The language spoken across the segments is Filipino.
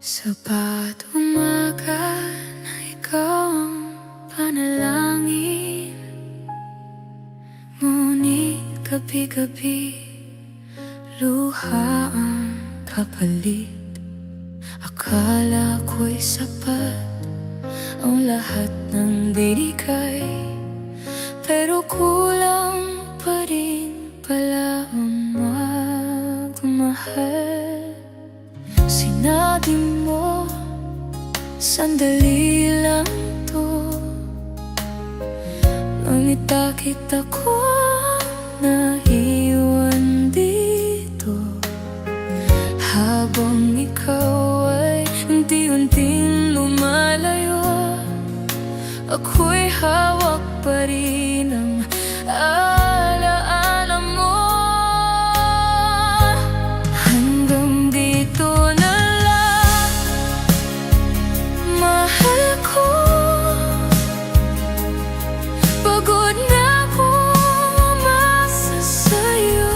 Sa bawat umaga na ikaw ang panalangin, ngunit gabi-gabi luha ang kapalit. Akala ko'y sapat ang lahat ng binigay, pero kulang pa rin pala ang magmahal. Sinabi mo, sandali lang to, ngunit bakit ako naiwan dito? Habang ikaw ay unti-unting lumalayo, ako'y hawak pa rin ng alaala mo. Hanggang dito na lang, mahal ko. Pagod na akong umasa sa'yo.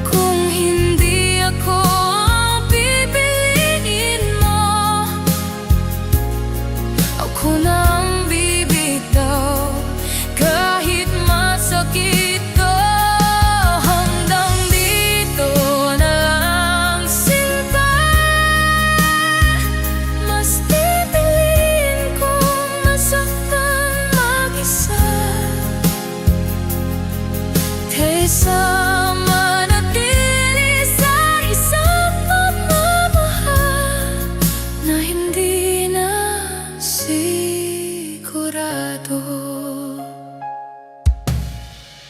Kung hindi ako ang pipiliin mo, ako na ang bibitaw kahit masakit to. Hanggang dito na lang, sinta. Mas pipiliin kong masaktan mag-isa kaysa manatili sa isang pagmamahal na hindi na sigurado.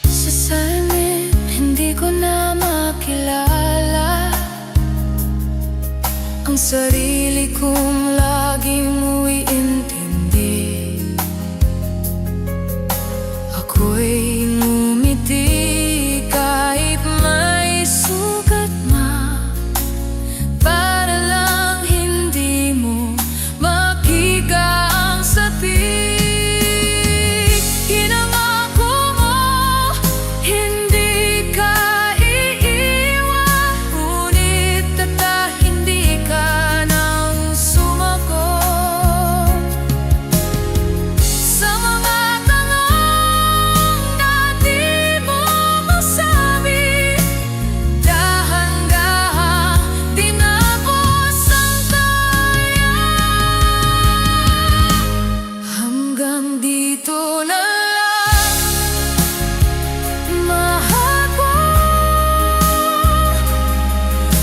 Sa salamin, hindi ko na makilala ang sarili kong laging mo'y intindi. Ako'y ngumiti kahit may sugat na, para lang hindi mo makita ang sapik. Pinangako mo, hindi ka iiwan, ngunit hindi ka nang sumagot sa mga tanong na di mo masabi. Dahan-dahan din ako sangkaya. Hanggang dito na lang, mahal ko.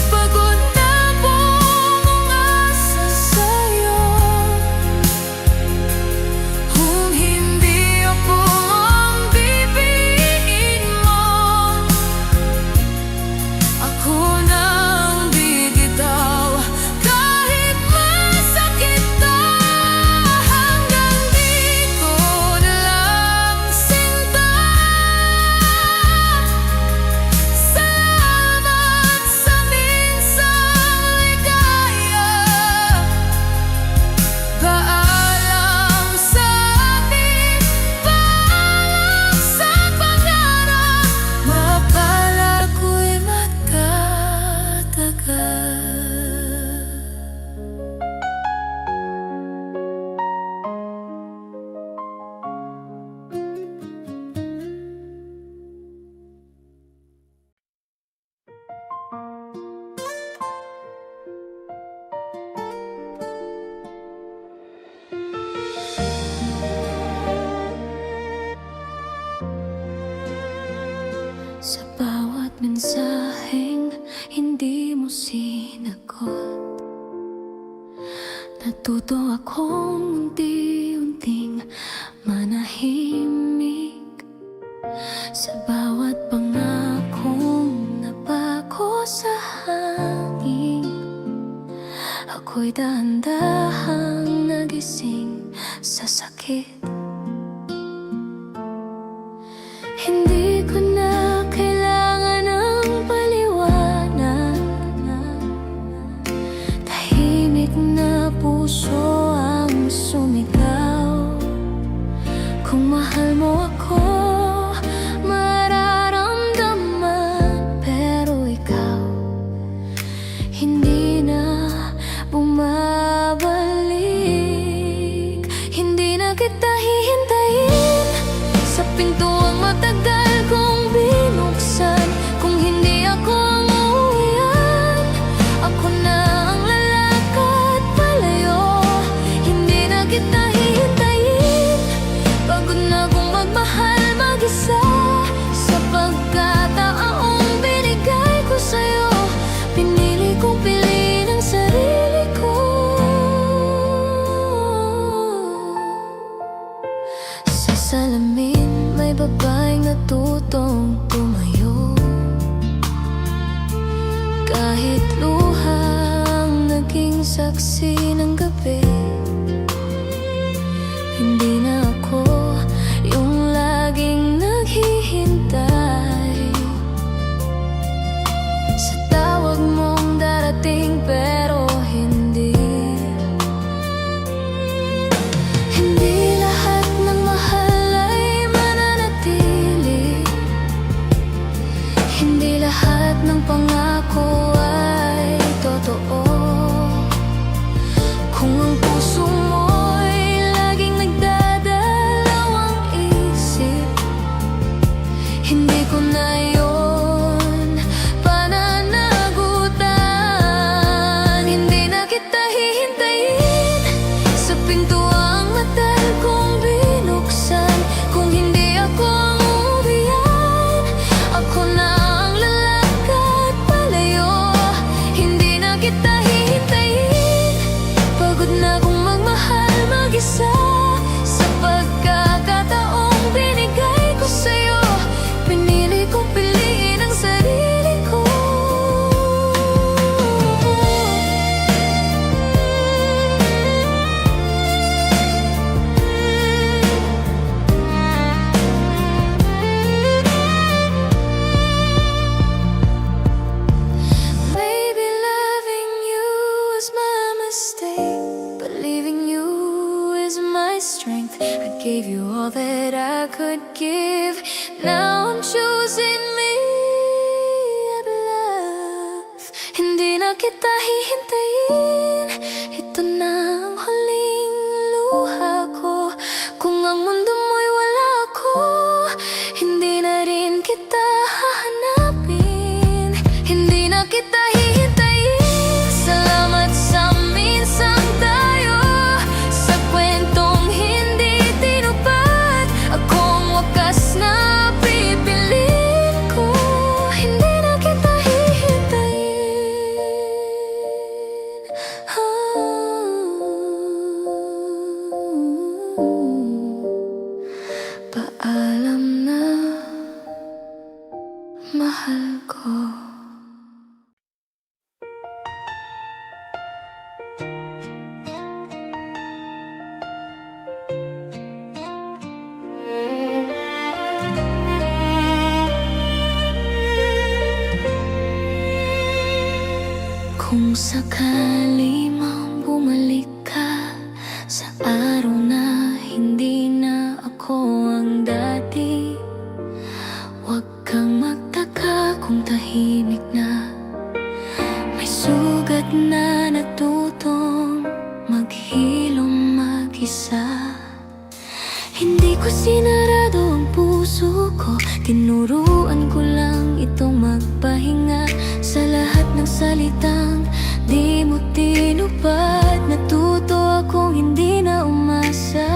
Pagod na akong umasa sa'yo. Kung hindi ako ang pipiliin mo, ako na ang bibitaw kahit masakit to. Hanggang dito na lang, sinta. Salamat sa minsang ligaya. Paalam sa atin, paalam sa pangarap. Mapalad ko'y magtatagal. Sa bawat mensaheng hindi mo sinagot, natuto akong unti-unting manahimik. Sa bawat pangakong napako sa hangin, ako'y dahan-dahang nagising sa sakit. Hindi ko na kailangan ng paliwanag, tahimik na puso ang sumigaw. Kung mahal mo ako, mararamdaman, pero ikaw hindi saksi ng gabi. Hindi na ako yung laging naghihintay sa tawag mong darating pero hindi. Hindi lahat ng mahal ay mananatili. Hindi lahat ng pangako ay totoo. Kung ang puso mo'y laging nagdadalawang isip, hindi ko na yun pananagutan. Hindi na kita hihintayin sa pintuang matagal kong binuksan. Kung hindi ako ang uwian, ako na ang lalakad palayo. Hindi na kita hihintayin, pagod na akong magmahal mag-isa. Sa pagkakataong binigay ko sa'yo, pinili kong piliin ang sarili ko. Maybe loving you was my mistake, but leaving you is my strength. I gave you all that I could give. Now I'm choosing me at love. Hindi na kita hihintayin, ito na ang huling luha ko. Kung ang mundo mo'y wala ako, hindi na rin kita hahanapin. Hindi na kita hihintayin. Salamat sa minsang tayo, sa kwentong hindi tinupad. Akong wakas na pipiliin ko. Hindi na kita hihintayin. Paalam na, mahal ko. Kung sakali mang bumalik ka sa araw na hindi na ako ang dati, huwag kang magtaka kung tahimik na. May sugat na natutong maghilom mag-isa. Hindi ko sinarado ang puso ko, tinuruan ko lang itong magpahinga. Sa lahat ng salitang di mo tinupad, natuto akong hindi na umasa.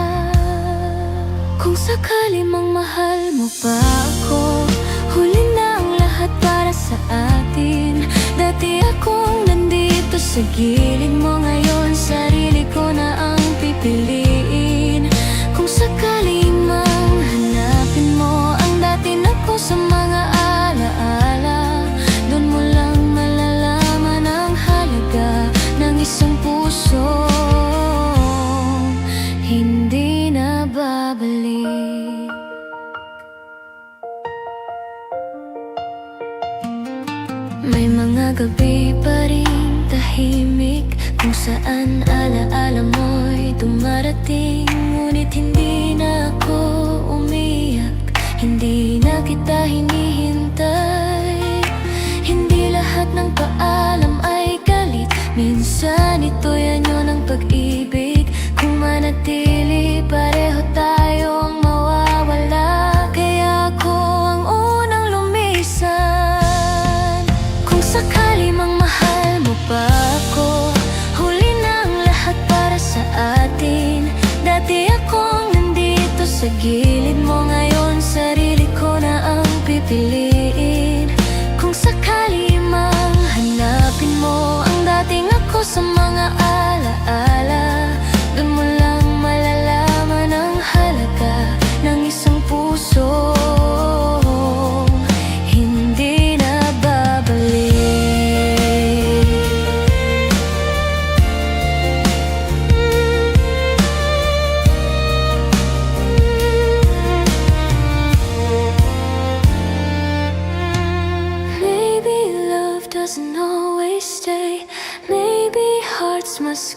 Kung sakali mang mahal mo pa ako, huli na ang lahat para sa atin. Dati akong nandito sa gilid mo, ngayon sarili ko na ang pipiliin. Kung sakali mang hanapin mo ang dati na ko sa mga alaala, doon mo lang malalaman ang halaga ng isang puso hindi na babalik. May mga gabi pa rin tahimik, kung saan alaala mo'y dumarating. Ngunit hindi na ako umiyak, hindi na kita hinihintay. Hindi lahat ng paalam ay galit, minsan ito'y anyo ng pag-ibig. Kung manatili, pareho tayong mawawala, kaya ako ang unang lumisan. Kung sakali mang mahal mo pa ako, huli na ang lahat para sa atin. Dati akong nandito sa gilid mo, ngayon sarili ko na ang pipiliin. Kung sakali mang hanapin mo ang dating ako sa mga alaala,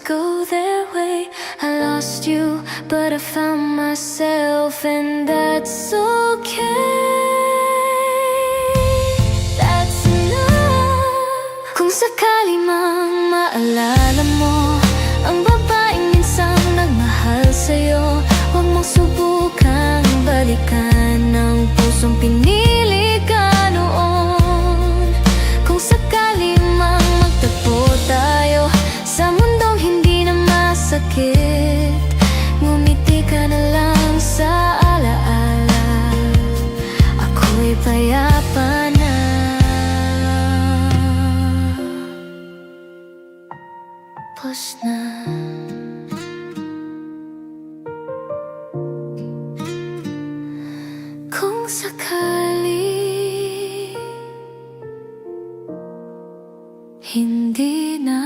go their way. I lost you, but I found myself, and that's okay. That's enough. Kung sakali mang maalala mo ang babaeng minsan nagmahal sa'yo, huwag mong subukang balikan ang pusong pinili ka noon. Kung sakali mang magtagpo tayo sa mundong hindi na masakit, ngumiti ka na lang sa alaala, ako'y payapa na. Tapos na. Kung sakali hindi na.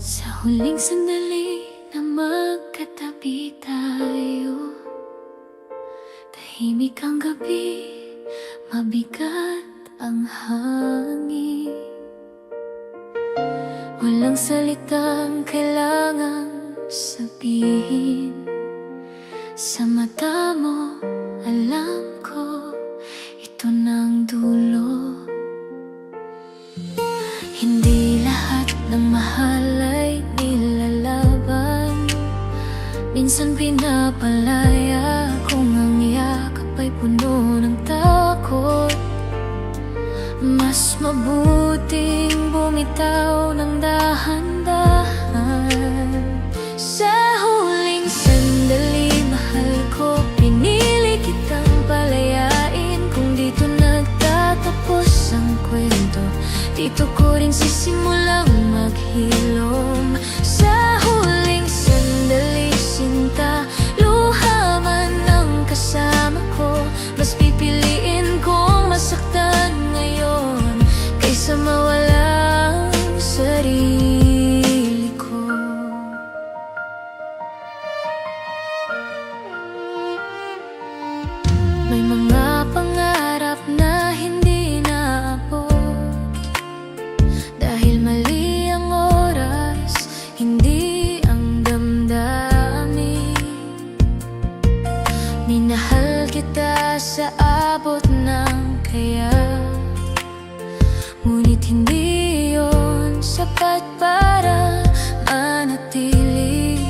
Sa huling sandali na magkatabi tayo, tahimik ang gabi, mabigat ang hangin. Walang salitang kailangang sabihin. Sa mata mo, alam ko, ito nang dulo. Hindi lahat ng mahal ay nilalaban. Minsan pinapalaya kung ang yakap ay puno ng takot. Mas mabuting bumitaw ng dahan-dahan. Sa huling sandali, mahal ko, pinili kitang palayain. Kung dito nagtatapos ang kwento, dito ko rin sisimulang maghilom. Sa huling sandali, sinta, luha man ang kasama ko, mas pipiliin kong masaktan ngayon kaysa mawala ang sarili ko. May mga pangarap na hindi naabot dahil mali ang oras, hindi ang damdamin. Minahal kita sa abot ng kaya, ngunit hindi yun sapat para manatili.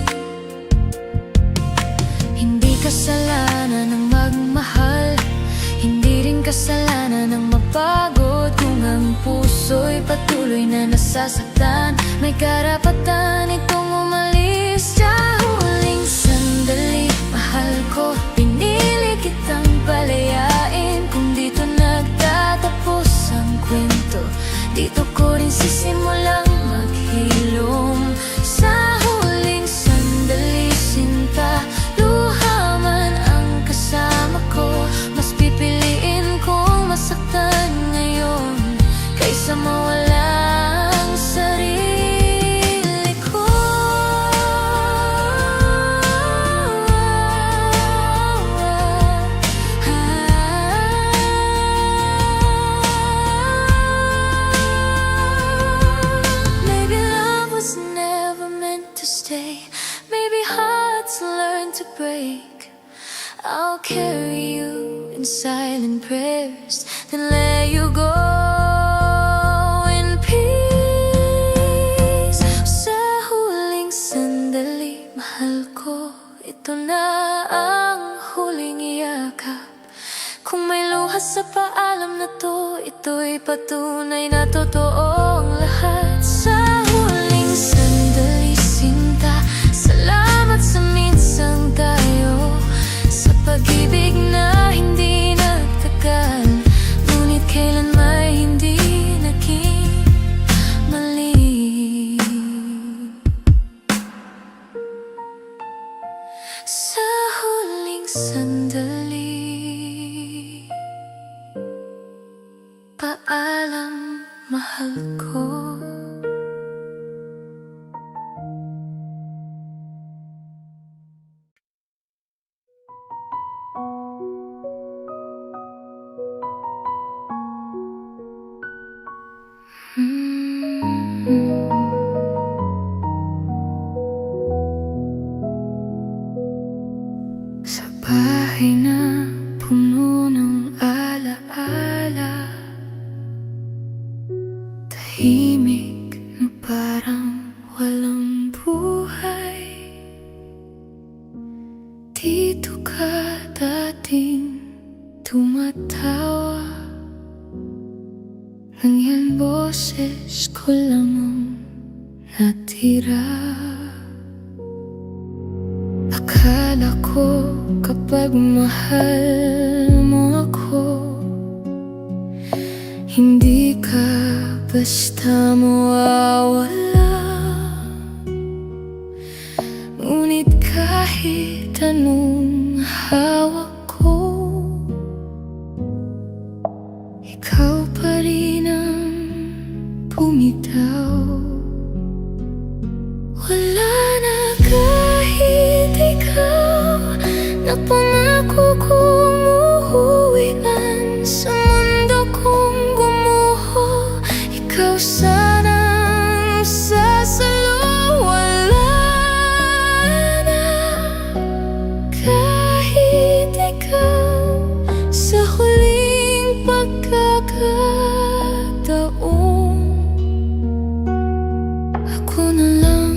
Hindi kasalanan ng magmahal, hindi rin kasalanan ng mapagod. Kung ang puso'y patuloy na nasasaktan, may karapatan itong umalis. Sa huling sandali, mahal ko, pinili kitang palayain. Kung dito nagtatapos ang kwento, dito ko rin sisimulang maghilom. Sa huling sandali, sinta, luha man ang kasama ko, mas pipiliin kong masaktan ngayon kaysa mawala ang sarili ko. Maybe love was never meant to stay. Maybe hearts learn to break. I'll carry you in silent prayers, then let you go in peace. Sa huling sandali, mahal ko, ito na ang huling iyakap. Kung may luha sa paalam na to, ito'y patunay na totoo ang lahat. Sa huling sandali, sinta, salamat sa minsang tayo, sa pag-ibig na hindi nagtagal, ngunit kailan may hindi naging mali. Sa huling sandali, paalam mahal ko. Sa bahay na puno ng alaala, tahimik na parang walang buhay. Dito ka dating tumatawa, nang yan boses ko lamang natira. Akala ko kapag mahal mo ako, hindi ka basta mawawala. Ngunit kahit anong hawak ko, ikaw pa rin ang bumitaw. Wala na kahit ikaw na pangako kong uuwi man sa mundo kong gumuho. Ikaw sana ang sasalo. Wala na kahit ikaw sa huling pagkakataon. Ako na lang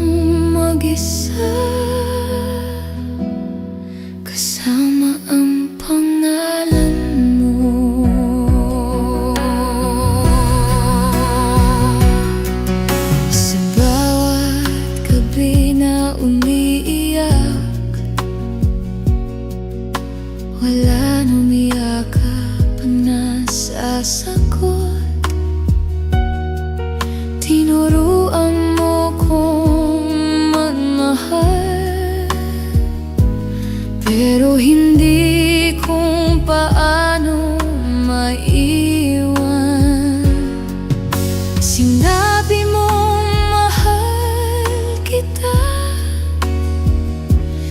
mag-isa, kasama ang pangalan mo. Sa bawat gabi na umiiyak, wala nang yakap na sasagot. Tinuruan mo kong magmahal, pero hindi kung paano maiwan. Sinabi mong mahal kita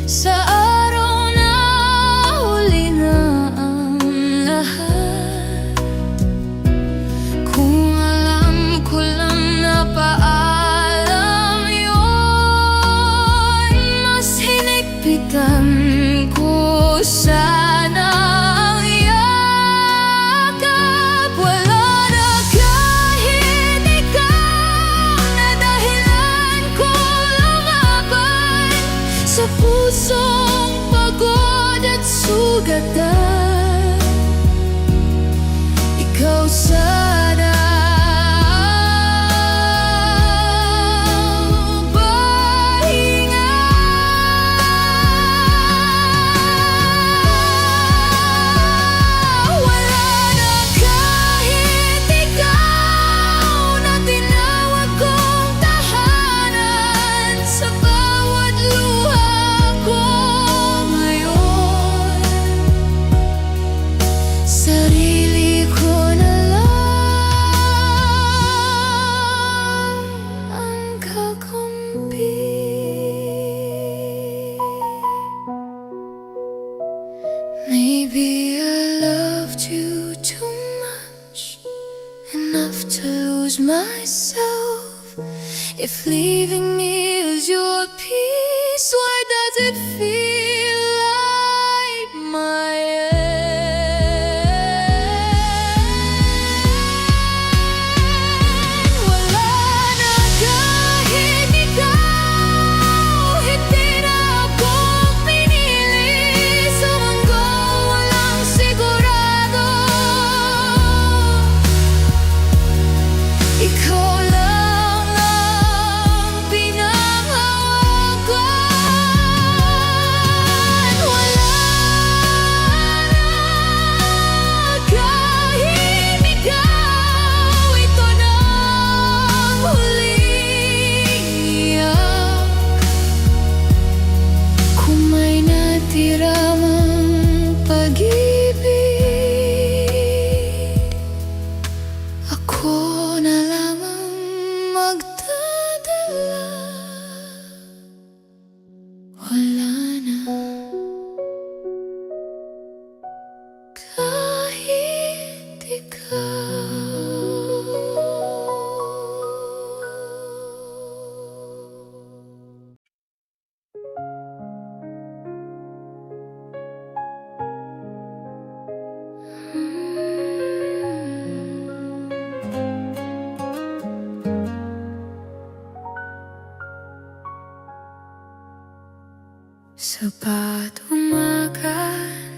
sa araw na huli na ang lahat. Kung alam ko lang na paalam yun, mas hinigpitan ko sana ang yakap. Wala na kahit ikaw na dahilan ko lumaban sa pusong pagod at sugatan. Ikaw sana sarili ko na lang ang kakampi. Maybe I loved you too much, enough to lose myself. If leaving me is your peace, why does it feel like my end? Ikaw lang ang pinanghawakan. Sa bawat umaga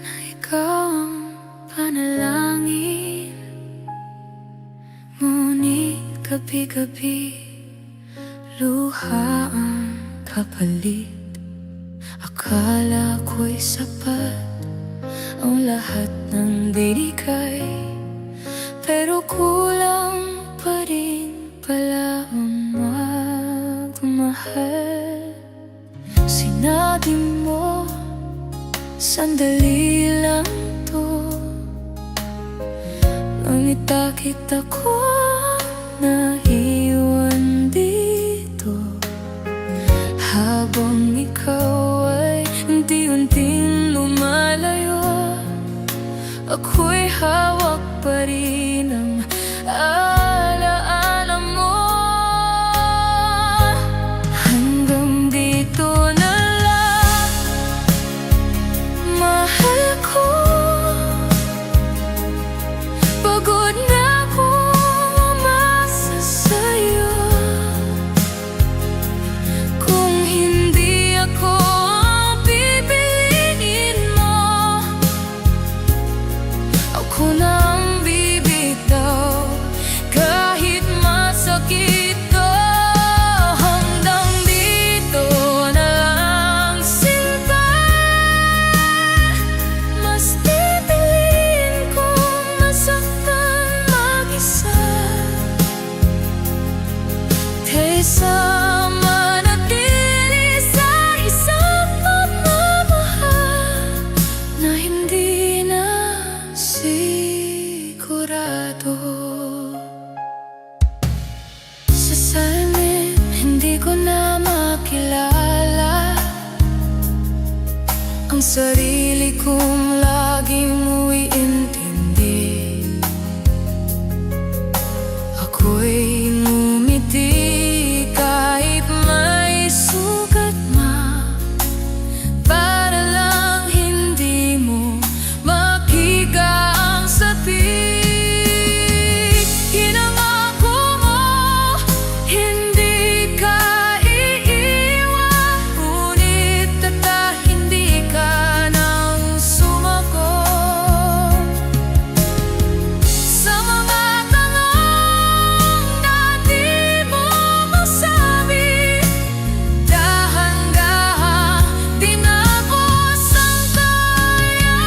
na ikaw ang panalangin, ngunit gabi-gabi luha ang kapalit. Akala ko'y sapat ang lahat ng binigay, pero kulang pa rin pala ang magmahal. Sinabi mo, sandali lang to, ngunit bakit ako naiwan dito? Habang ikaw ay unti-unting lumalayo, ako'y hawak pa rin ng alaala mo. Hanggang dito na lang, mahal ko. Pagod na akong umasa sa'yo. Kung hindi ako ang pipiliin mo, ako na ang bibitaw, kahit masakit to. Hanggang dito na lang, sinta. Mas pipiliin kong masaktan mag-isa kaysa manatili sa isang pagmamahal na hindi na sigurado. Sa salamin, hindi ko na makilala ang sarili kong laging uiintindi. Ako'y ngumiti kahit may sugat na, para lang hindi mo makita ang sapik. Hinangako mo, hindi ka iiwan, ngunit hindi ka nang sumagot sa mga tanong na di mo masabi. Dahan-dahan din ako sangkaya.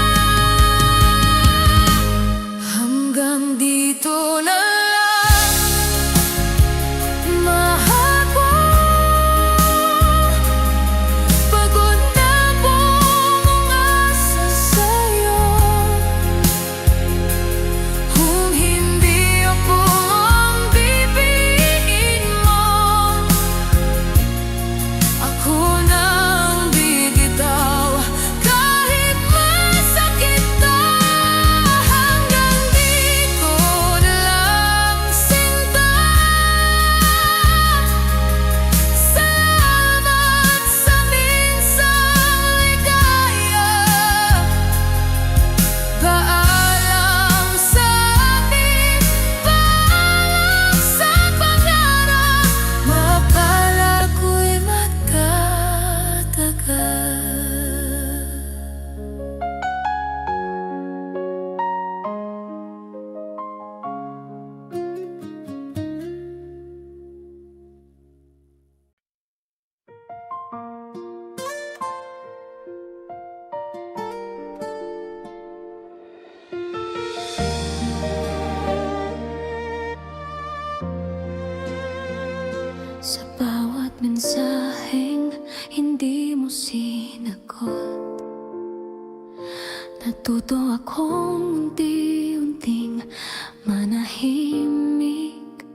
Hanggang dito na lang, mahal ko. Pagod na akong umasa sa'yo. Kung hindi ako ang pipiliin mo, ako na ang bibitaw, kahit masakit to. Hanggang dito na lang, sinta. Salamat sa minsang ligaya. Paalam sa akin, paalam sa pangarap, mapala ko'y magtatagal. Sa bawat mensaheng hindi mo sinagot, natuto akong unti-unting manahimik.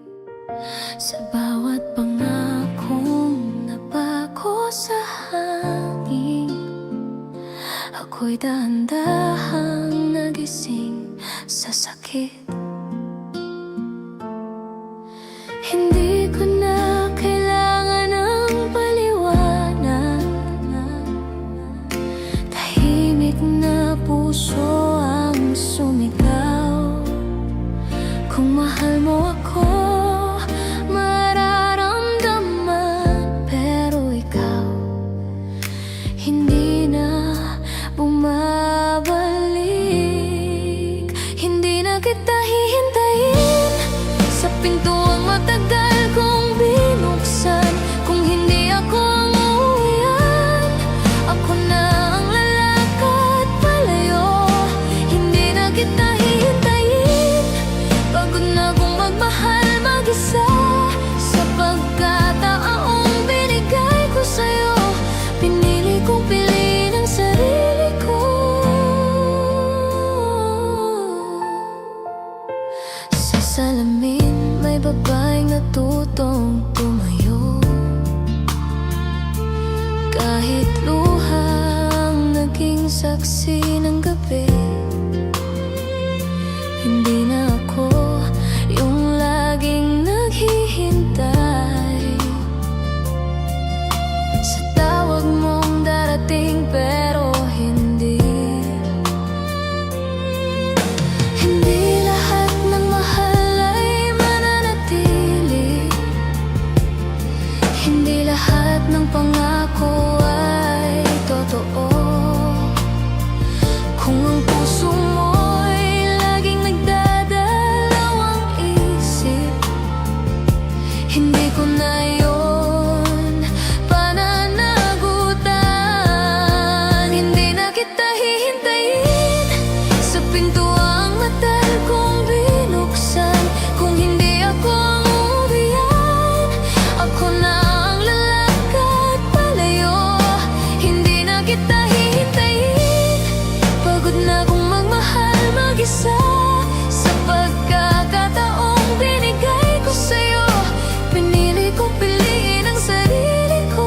Sa bawat pangakong napako sa hangin, ako'y dahan-dahang nagising sa sakit. Hindi ko na kailangan ng paliwanag. Tahimik na puso ang sumigaw. Kung mahal mo ako, mararamdaman. Pero ikaw, hindi na bumabalik. Hindi na kita hihintayin sa pintuang matagal kong binuksan. Kung hindi ako ang uuwian, ako na ang lalakad palayo. Hindi na kita hihintayin. Pagod na kong magmahal mag-isa. Sa pagkataong binigay ko sa'yo, pinili kong piliin ang sarili ko. Sa salamin may babaeng natutong tumayo. Kahit luhang naging saksi ng gabi, hindi na ako yung laging naghihintay sa tawag mong darating pero hindi. Hindi lahat ng mahal ay mananatili. Hindi lahat ng pangako ay totoo. Kung ang puso mo'y laging nagdadalawang isip, hindi ko na yun pananagutan. Hindi na kita hihintayin sa pintuang matagal kong binuksan. Kung hindi ako ang uuwian, ako na ang lalakad palayo. Hindi na kita hihintayin. Pagod na kong magmahal mag-isa. Sa pagkakataong binigay ko sa'yo, pinili kong piliin ang sarili ko.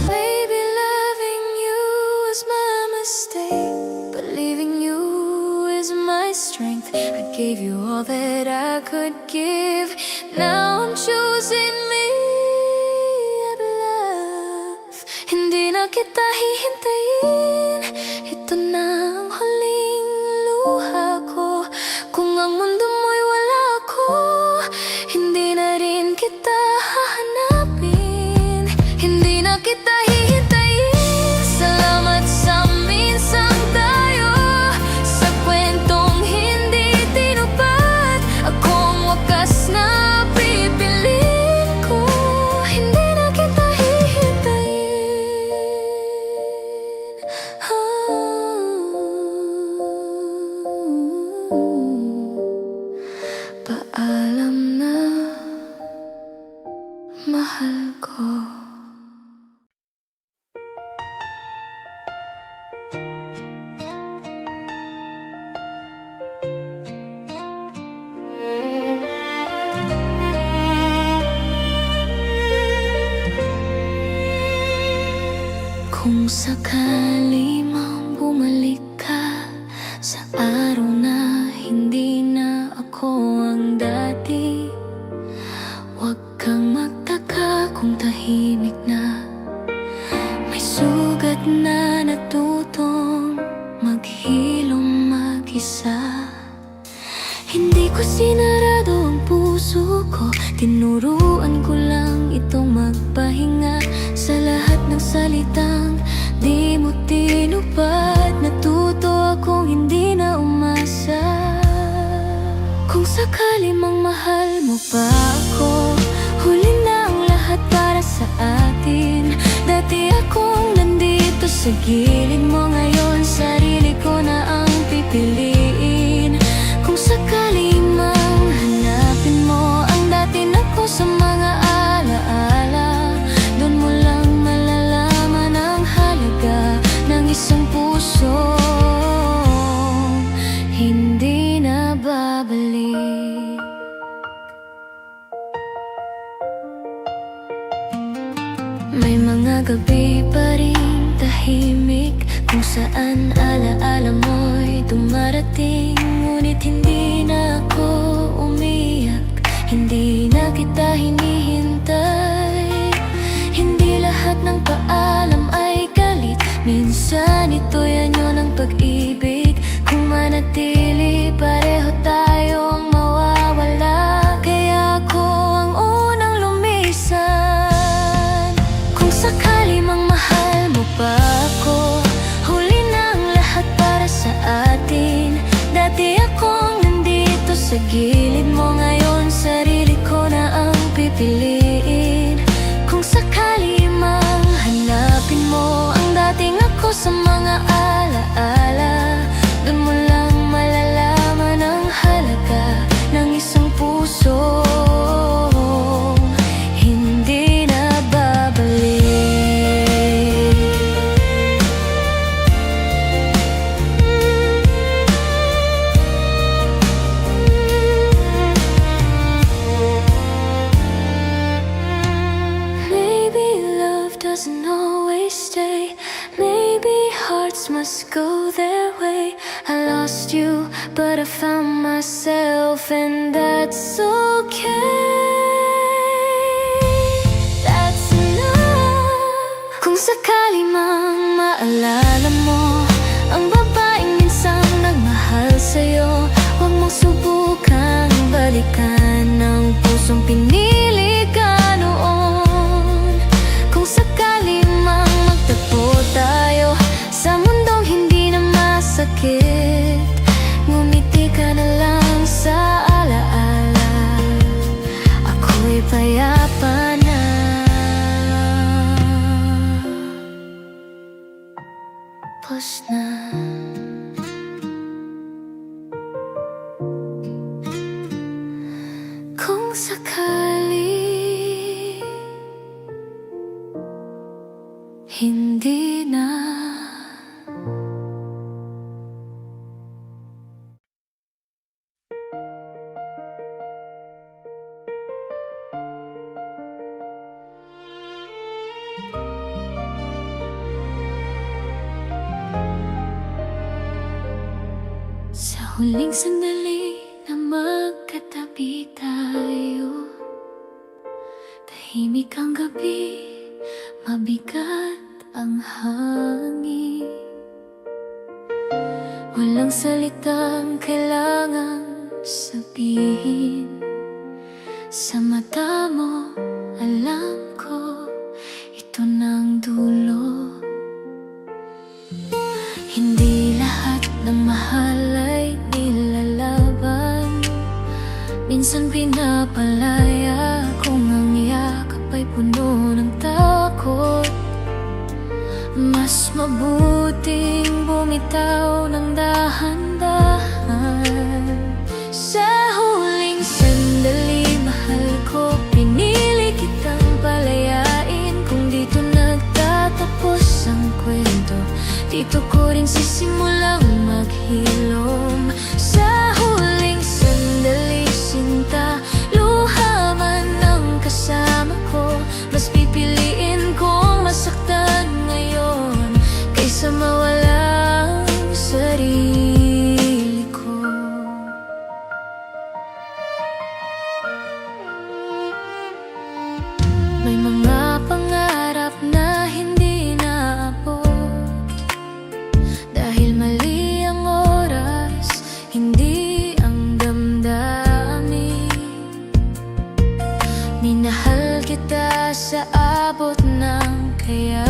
Maybe loving you is my mistake, but leaving you is my strength. I gave you all that I could give. Now I'm choosing me at love. Hindi na kita hihintayin. Ito na ang huling luha ko. Kung ang mundo mo'y wala ako, hindi na rin kita hahanapin. Hindi na kita hihintayin. Salamat sa minsang tayo, sa kwentong hindi tinupad. Ako ang wakas na pipiliin ko. Hindi na kita hihintayin. Paalam na, mahal ko. Kung sakali mang bumalik ka sa araw na hindi na ako ang dati, huwag kang magtaka kung tahimik na. May sugat na natutong maghilom mag-isa. Hindi ko sinarado ang puso ko, tinuruan ko lang itong magpahinga. Sa lahat ng salitang di mo tinupad, natuto akong hindi na umasa. Kung sakali mang mahal mo pa ako, huli na ang lahat para sa atin. Dati akong nandito sa gilid mo, ngayon sarili ko na ang pipiliin. Kung sakali mang hanapin mo ang dati na ko sa mga alaala, doon mo lang malalaman ang halaga ng isang puso hindi na babalik. May mga gabi pa rin tahimik, kung saan alaala mo'y dumarating. Ngunit hindi na ako umiyak, hindi na kita hinihintay. Hindi lahat ng paalam ay galit, minsan ito'y anyo ng pag-ibig. Kung manatili, pareho tayong mawawala. Kaya ako ang unang lumisan. Kung sakali mang mahal mo pa ako, huli na ang lahat para sa atin. Dati akong nandito sa gilid mo, ngayon sarili ko na ang pipiliin. Kung sakali mang hanapin mo ang dating ako sa mga alaala, doon mo lang malalaman ang halaga ng isang puso hindi na babalik. Maybe love doesn't always stay, maybe hearts must go their way. I lost you, but I found myself, and that's okay. That's enough. Kung sakali mang maalala mo ang babaeng minsang nagmahal sa'yo, huwag mong subukang balikan ang pusong pinili ka noon. Kung sakali mang magtagpo tayo sa mundong hindi na masakit, ngumiti ka na lang sa alaala, ako'y payapa na. Tapos na. Kung sakali hindi na. Sa huling sandali na magkatabi tayo, tahimik ang gabi, mabigat ang hangin. Walang salitang kailangang sabihin. Sa mata mo, alam ko, ito ng dulo. Hindi lahat ng mahal ay nilalaban, minsan pinapalaya kung ang yakap ay puno ng takot. Mas mabuting bumitaw ng dahan-dahan. Sa huling sandali, mahal ko, pinili kitang palayain. Kung dito nagtatapos ang kwento, dito ko rin sisimulang maghilom. Sa huling sandali, sinta, luha man ang kasama ko, mas pipiliin kong masaktan ngayon kaysa mawala ang sarili ko. May mga pangarap na hindi naabot dahil mali ang oras, hindi ang damdamin. Minahal kita sa abot ng kaya,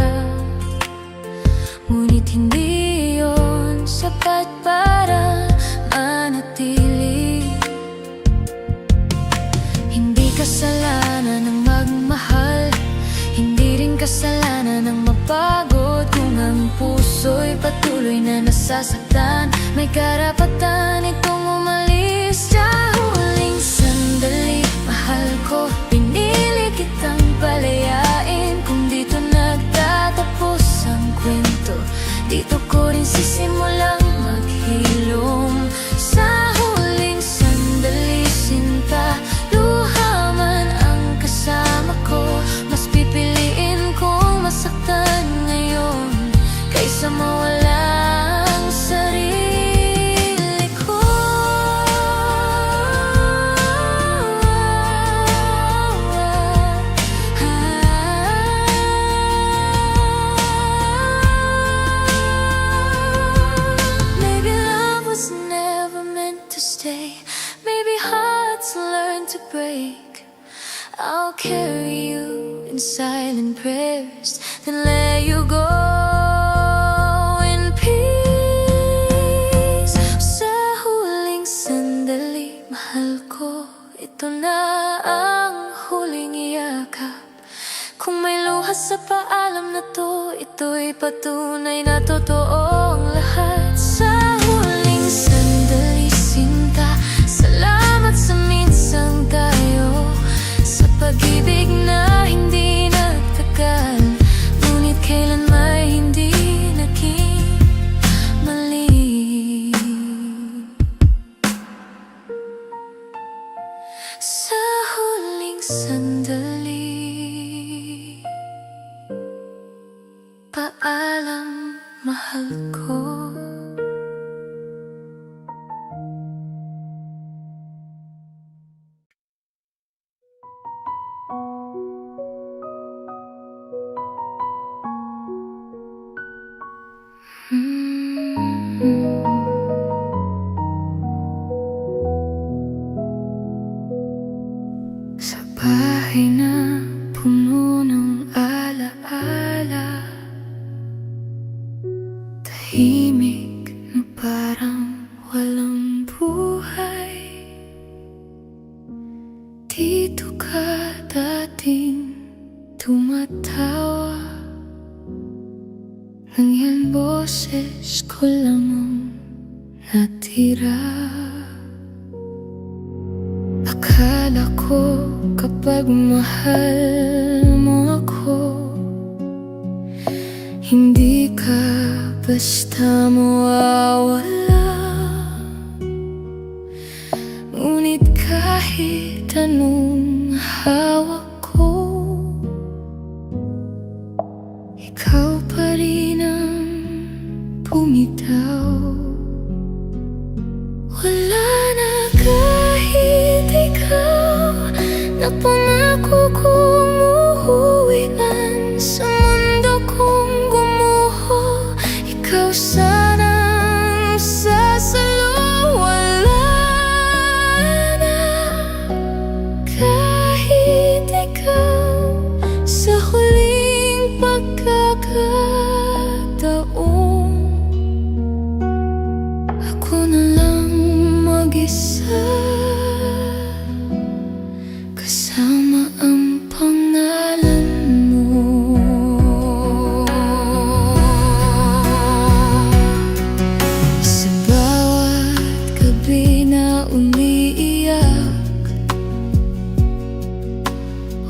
ngunit hindi yun sapat para manatili. Hindi kasalanan ng magmahal, hindi rin kasalanan ng mapagod. Kung ang puso'y patuloy na nasasaktan, may karapatan itong umalis. Sa huling sandali, mahal ko, pinili kitang palayain. Kung dito nagtatapos ang kwento, dito ko rin sisimulang maghilom. Sa huling sandali, sinta, luha man ang kasama ko, mas pipiliin ko destined to break. I'll carry you in silent prayers, then let you go in peace. Sa huling sandali, mahal ko, ito na ang huling iyakap. Kung may luha sa paalam na to, ito'y patunay na totoo ang lahat. Sa huling sandali, sinta, salamat sa minsang tayo, sa pag-ibig na hindi nagtagal, ngunit kailan may hindi naging mali. Sa huling sandali, paalam, mahal ko. Sa bahay na puno ng alaala, tahimik na parang walang buhay. Dito ka dating tumatawa, nang yan boses ko lang ang natira. Akala ko kapag mahal mo ako, hindi ka basta mawawala. Ngunit kahit anong hawak ko, ikaw pa rin ang bumitaw. Wala na kahit ikaw, napangako kong uuwi man sa mundo kong gumuho. Ikaw sanang sasalo. Wala na kahit ikaw, sa huling pagkakataon, ako na lang mag-isa, kasama ang pangalan mo. Sa bawat gabi na umiiyak,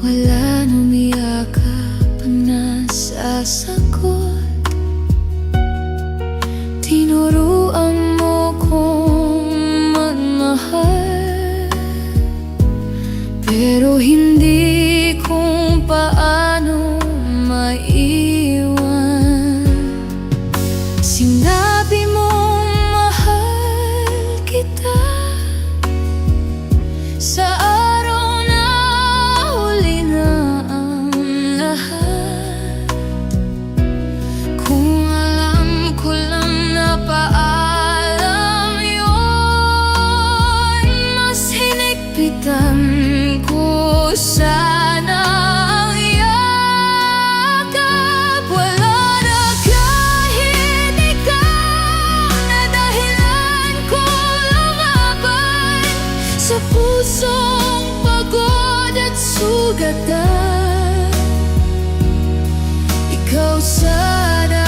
wala nang yakap ang nasasagot. Tinuruan mo kong magmahal, pero hindi kung paano maiwan. Sinabi mong mahal kita sa araw na huli na ang lahat. Kung alam ko lang na paalam yun, mas hinigpitan ko sana ang yakap. Wala na kahit ikaw, na dahilan ko lumaban sa pusong pagod at sugatan. Ikaw sana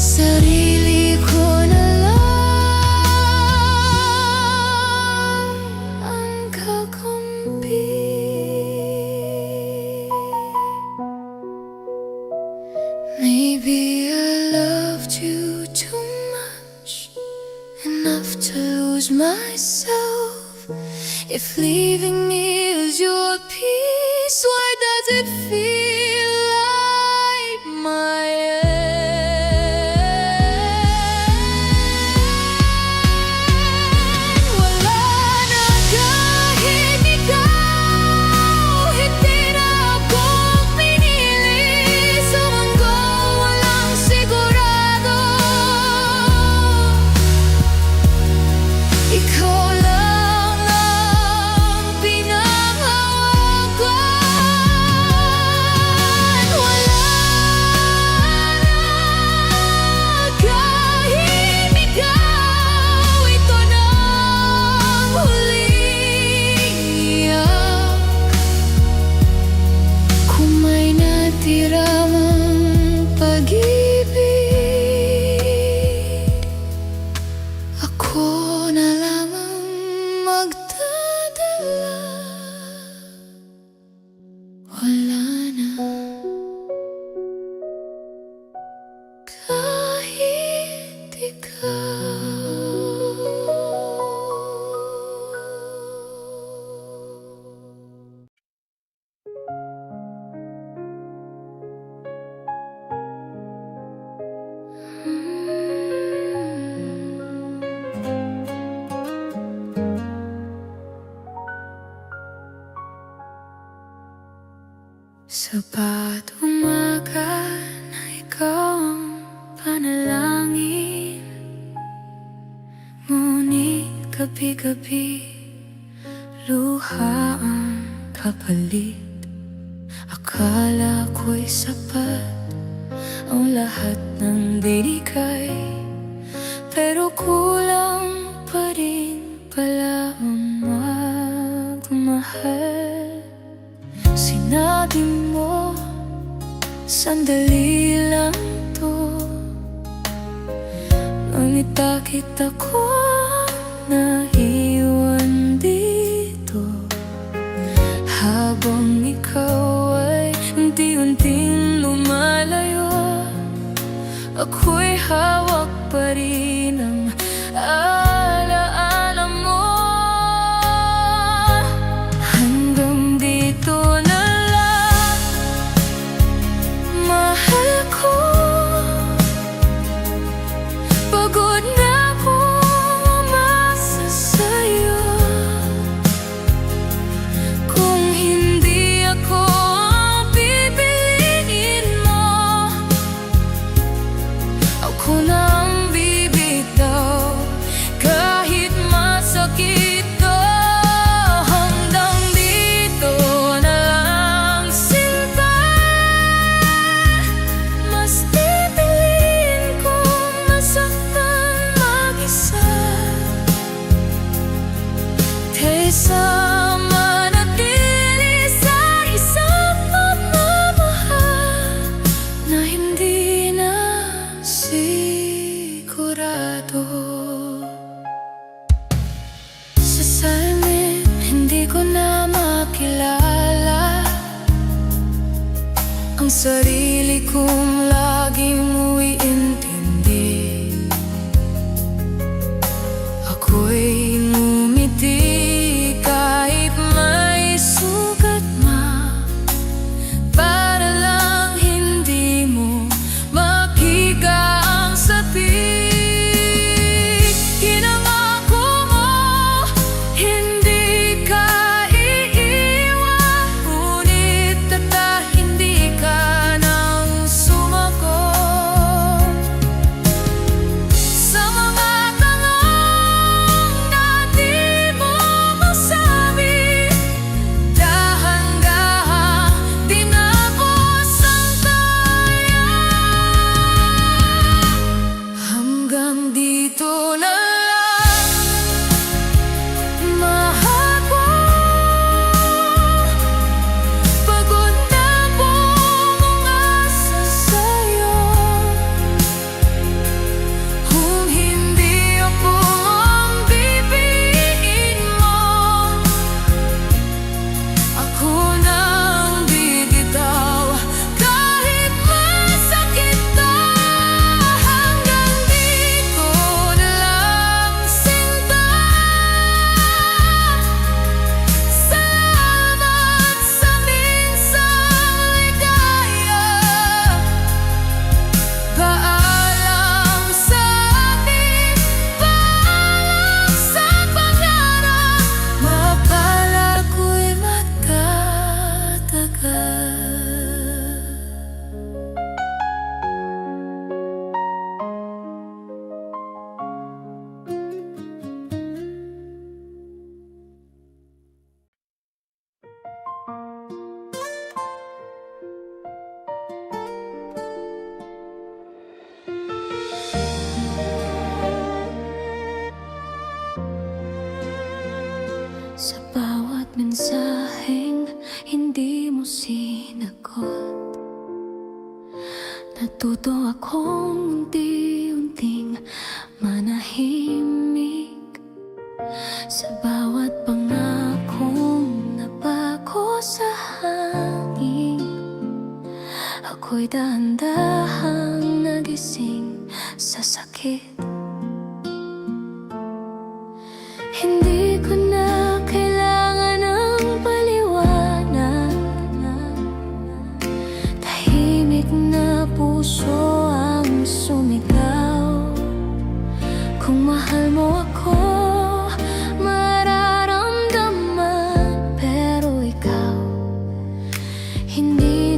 sarili ko na lang ang kakampi. Maybe I loved you too much, enough to lose myself. If leaving me is your peace, why does it feel Sa bawat umaga na ikaw ang panalangin, ngunit gabi-gabi luha ang kapalit. Akala ko'y sapat ang lahat ng binigay, pero kulang pa rin pala ang magmahal. Sinabi mo, sandali lang to, ngunit bakit ako naiwan dito? Habang ikaw ay unti-unting lumalayo, ako'y hawak pa rin ng alaala mo. Hanggang dito na lang, mahal ko. Pagod na akong umasa sa'yo. Kung hindi ako ang pipiliin mo, ako na ang bibitaw, kahit masakit to. Hanggang dito na lang, sinta. Mas pipiliin kong masaktan mag-isa kaysa manatili sa isang pagmamahal na hindi na sigurado. Sa salamin, hindi ko na makilala ang sarili kong laging umiintindi. Ako'y ngumiti kahit may sugat na, para lang hindi mo makita ang sapik. Pinangako mo, hindi ka iiwan, ngunit hindi ka nang sumagot sa mga tanong na di mo masabi. Dahan-dahan tinapos ang kaya. Hanggang dito na lang, mahal ko. Pagod na akong umasa sa'yo. Kung hindi ako ang pipiliin mo, ako na ang bibitaw, kahit masakit to. Hanggang dito na lang, sinta. Salamat sa minsang ligaya. Paalam sa ating, paalam sa pangarap. Mapalad ko'y magtatagal. Sa bawat mensaheng hindi mo sinagot, natuto akong unti-unting manahimik. Sa bawat pangakong napako sa hangin, ako'y dahan-dahang nagising sa sakit. Hindi ko na kailangan ng paliwanag, tahimik na puso ang sumigaw. Kung mahal mo ako, mararamdaman, pero ikaw hindi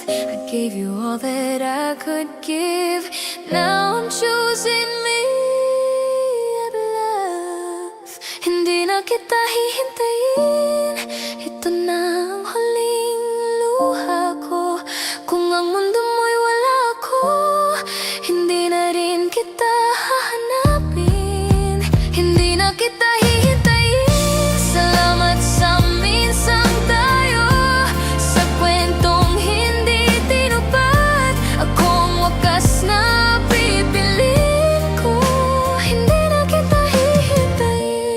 I gave you all that I could give. Now I'm choosing me at love. Hindi na kita hihintayin. Ito na ang huling luha ko. Kung ang mundo mo'y wala ako, hindi na rin kita hahanapin. Hindi na kita hihintayin. Salamat sa minsang tayo, sa kwentong hindi tinupad. Ako ang wakas na pipiliin ko. Hindi na kita hihintayin.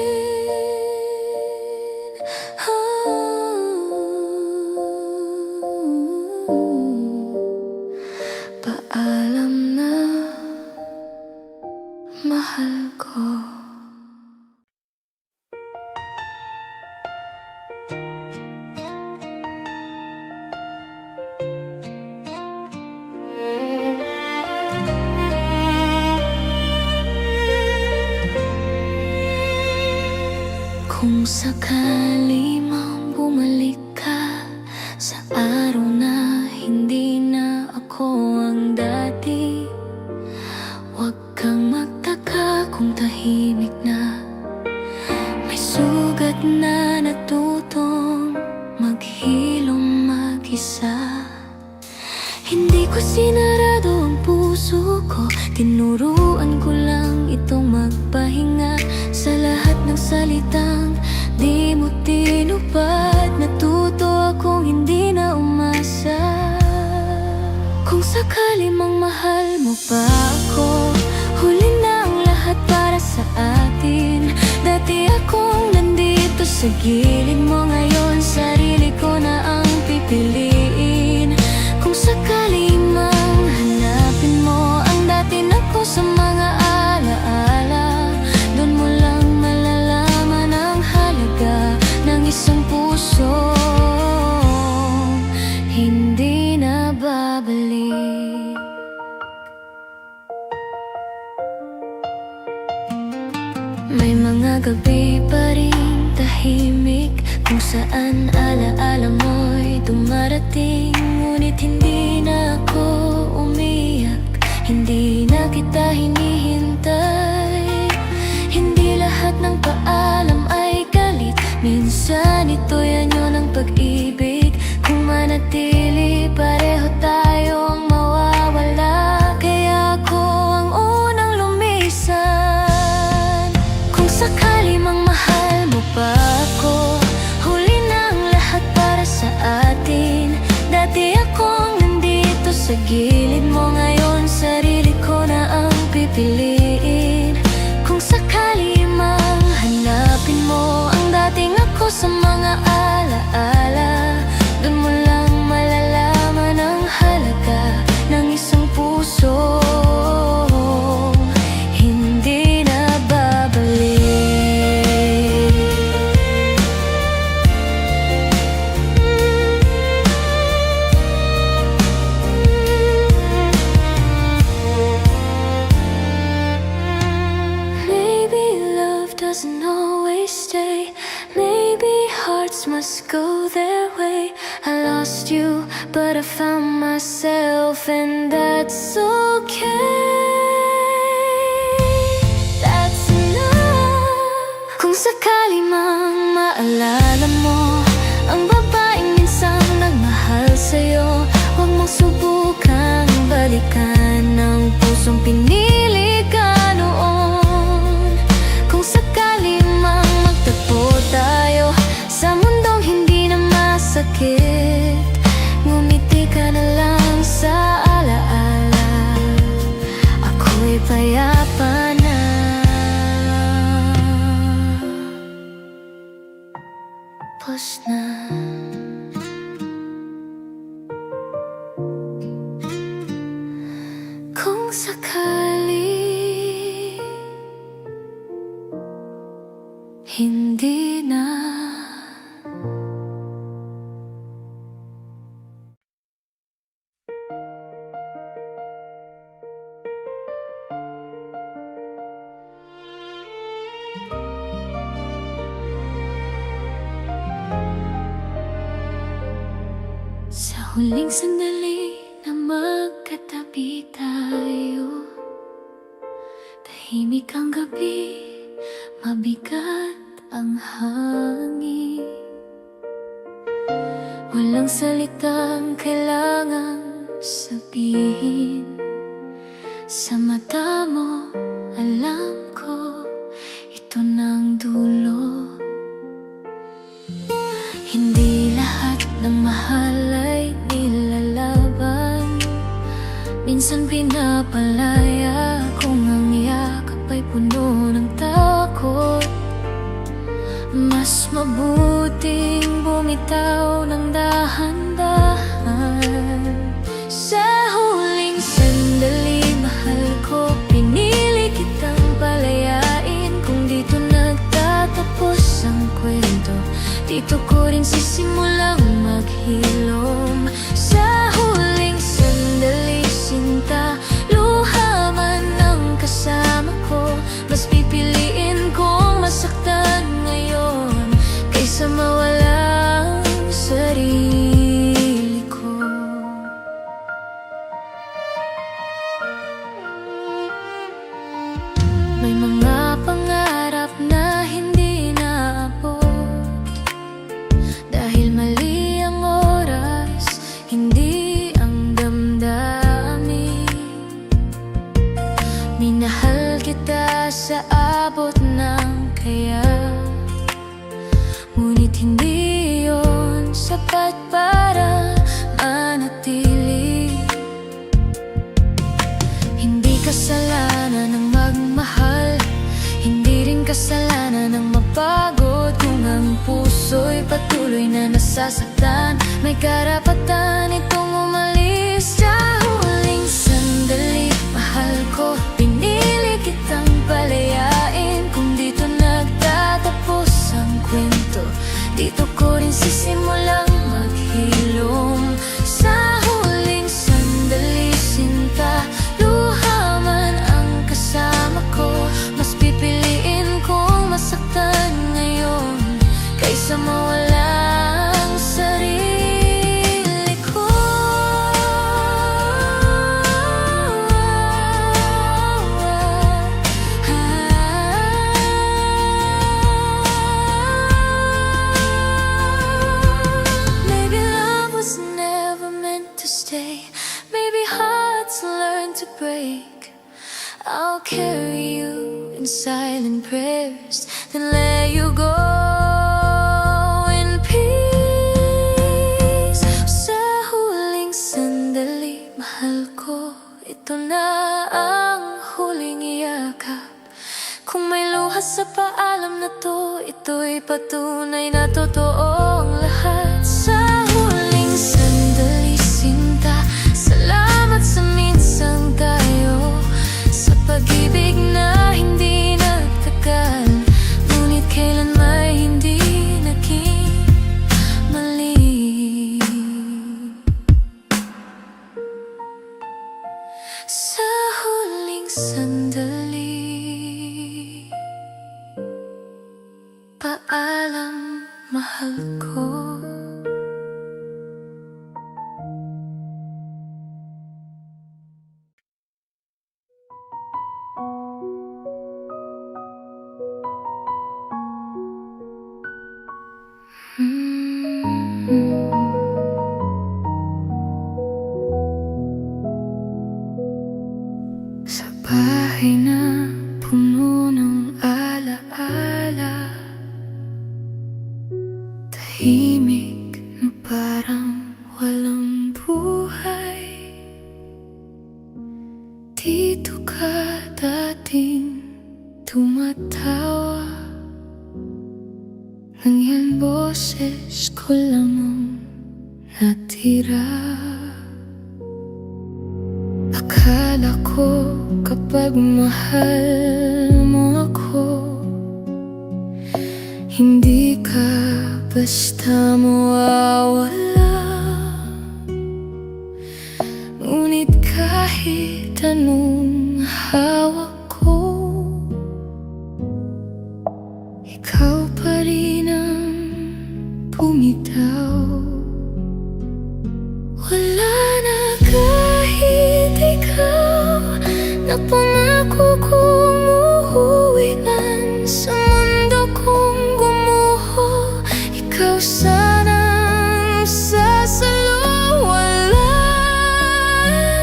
Paalam na, mahal ko. Kung sakali mang bumalik ka sa araw na hindi na ako ang dati, huwag kang magtaka kung tahimik na. May sugat na natutong maghilom mag-isa. Hindi ko sinarado ang puso ko, tinuruan ko lang itong magpahinga. Sa lahat ng salitang di mo tinupad, natuto akong hindi na umasa. Kung sakali mang mahal mo pa ako, huli na ang lahat para sa atin. Dati akong nandito sa gilid mo, ngayon sarili ko na ang pipiliin. Kung sakali mang hanapin mo ang dati na ko sa mga alaala, doon mo lang malalaman ang halaga ng isang puso hindi na babalik. May mga gabi pa rin tahimik, kung saan alaala mo'y dumarating. Ngunit hindi na ako umiyak, hindi na kita hinihintay. Hindi lahat ng paalam ay galit, minsan ito'y anyo ng pag-ibig. Kung manatili, pareho tayong mawawala, kaya ako ang unang lumisan. Kung sakali mang mahal mo pa ako, huli na ang lahat para sa atin. Dati akong nandito sa gilid mo, ngayon sarili ko na ang pipiliin. Kung sakali mang hanapin mo ang dating ako sa mga alaala, doon mo lang malalaman ang halaga ng isang puso hindi na babalik. Maybe love doesn't always stay, maybe hearts must go their way. I lost you, but I found myself, and that's okay. That's enough. Kung sakali mang maalala mo ang babaeng minsang nagmahal sa'yo, huwag mong subukang balikan ang pusong pinili ka noon. Kung sakali mang magtagpo tayo sa mundong hindi na masakit, ngumiti ka na lang sa alaala, ako'y payapa na. Tapos na. Kung sakali hindi na. Sa huling sandali gabi, mabigat ang hangin. Walang salitang kailangang sabihin. Sa mata mo, alam ko, ito nang dulo. Hindi lahat ng mahal ay nilalaban. Minsan pinapalaya kung ang yakap ay puno ng takot. Mas mabuting bumitaw ng dahan-dahan. Sa huling sandali, mahal ko, pinili kitang palayain. Kung dito nagtatapos ang kwento, dito ko rin sisimulang maghilom. Sa huling sandali, sinta, luha man ang kasama ko. Mas pipiliin kong masaktan ngayon kaysa mawala ang sarili ko. May mga pangarap na hindi naabot dahil mali ang oras, hindi ang damdamin. Minahal kita sa abot ng kaya, ngunit hindi yun sapat para manatili. Hindi kasalanan ng magmahal, hindi rin kasalanan ng mapagod. Kung ang puso'y patuloy na nasasaktan, may karapatan itong umalis. Sa huling sandali, mahal ko, pinili kitang palayain. Kung dito nagtatapos ang kwento, dito ko rin sisimulang maghilom. Sa huling sandali, sinta, luha man ang kasama ko. Mas pipiliin kong masaktan ngayon kaysa mawala ang sarili ko. Maybe love was never meant to stay. Maybe hearts learn to break. I'll carry you in silent prayers, then let you go in peace. Sa huling sandali, mahal ko, ito na ang huling yakap. Kung may luha sa paalam na to, ito'y patunay na totoo ang lahat. Sa huling sandali, sinta, salamat sa minsang tayo, sa pag-ibig na hindi nagtagal, ngunit kailan may hindi naging mali. Sa huling sandali, paalam, mahal ko. Sa bahay na puno ng alaala, tahimik na parang walang buhay. Dito ka dating tumatawa, nang yan boses ko lang ang natira. Akala ko kapag mahal mo ako, hindi ka basta mawawala. Ngunit kahit anong hawak ko, ikaw pa rin ang bumitaw. Wala na kahit ikaw na pangako kong uuwi. sanang sasalo, wala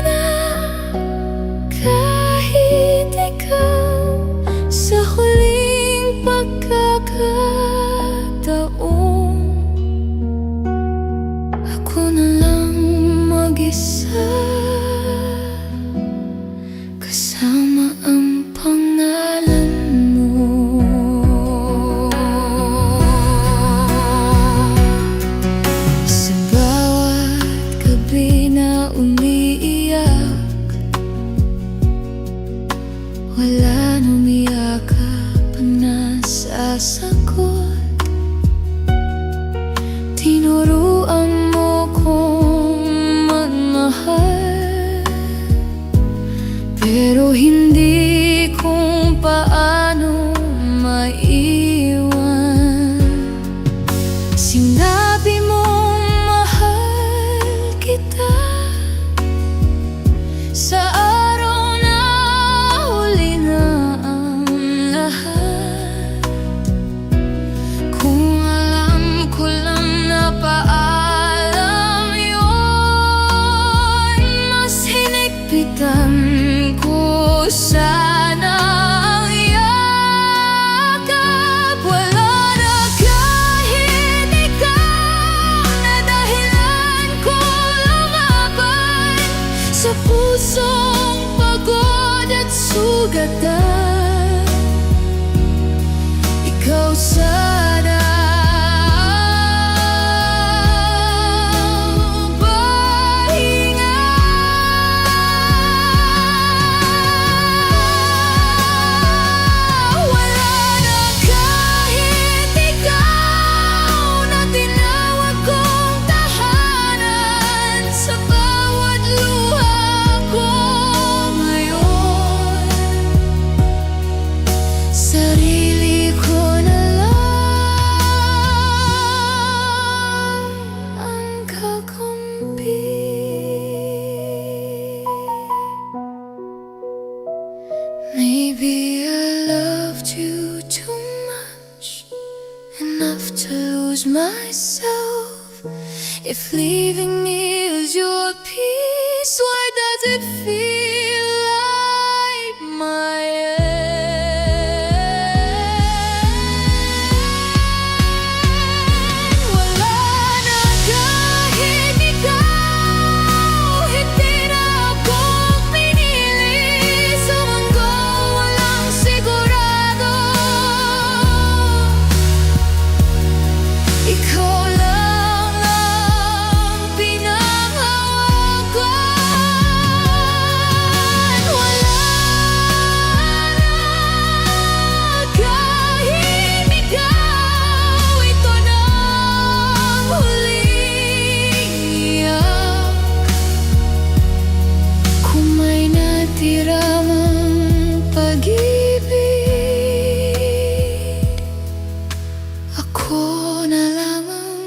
na. Kahit ikaw sa huling pagkakataon, ako na lang mag-isa, kasama ang pangalan mo. Sa bawat gabi na umiiyak, wala numiyakap na sasagot. Tinuruan mo kong magmahal, pero hindi kung paano maiwan. Sinabi mong mahal kita sa araw na huli na ang lahat. Kung alam ko lang na paalam yun, mas hinigpitan ko sana ang yakap. Wala na kahit ikaw na dahilan ko lumaban sa pusong pagod at sugatan. Ikaw sana sarili ko na lang ang kakampi. Maybe I loved you too much, enough to lose myself. If leaving me is your peace, why does it feel like my end? Ikaw lang ang pinanghawakan. Wala na kahit ikaw, ito na ang huling iyak. Kung may natira mang pag-ibig, ako na lang ang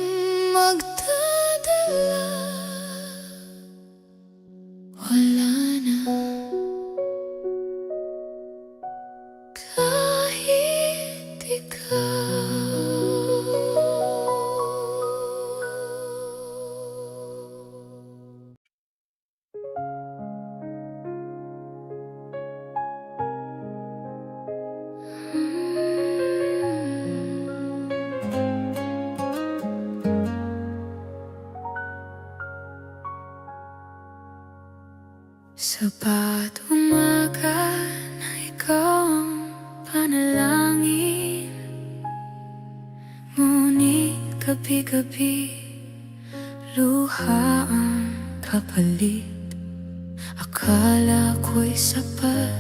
magdadala. Wala na kahit ikaw. Sa bawat umaga na ikaw ang panalangin, ngunit gabi-gabi luha ang kapalit. Akala ko'y sapat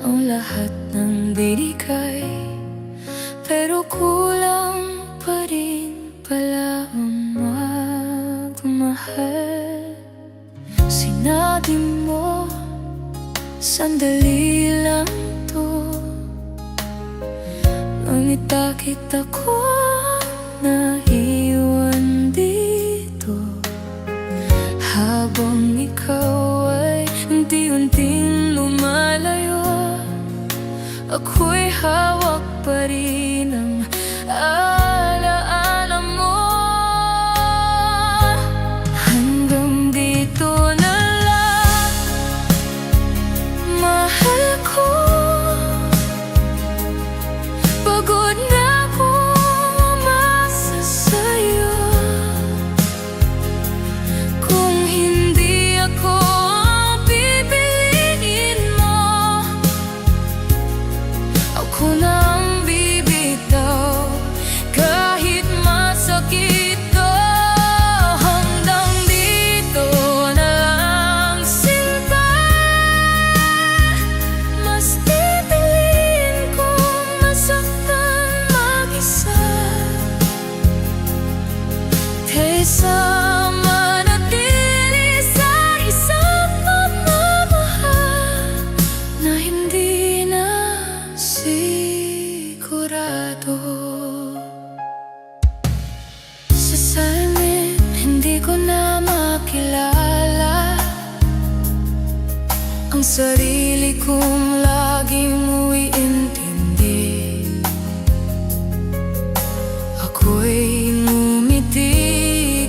ang lahat ng binigay, pero kulang pa rin pala ang magmahal. Sinabi mo, sandali lang to, ngunit bakit ako naiwan dito? Habang ikaw ay unti-unting lumalayo, ako'y hawak pa rin ang alaala mo. sa manatili sa isang pamamahal na hindi na sigurado. Sa salamin, hindi ko na makilala ang sarili kong laging mo'y intindi. Ako'y ngumiti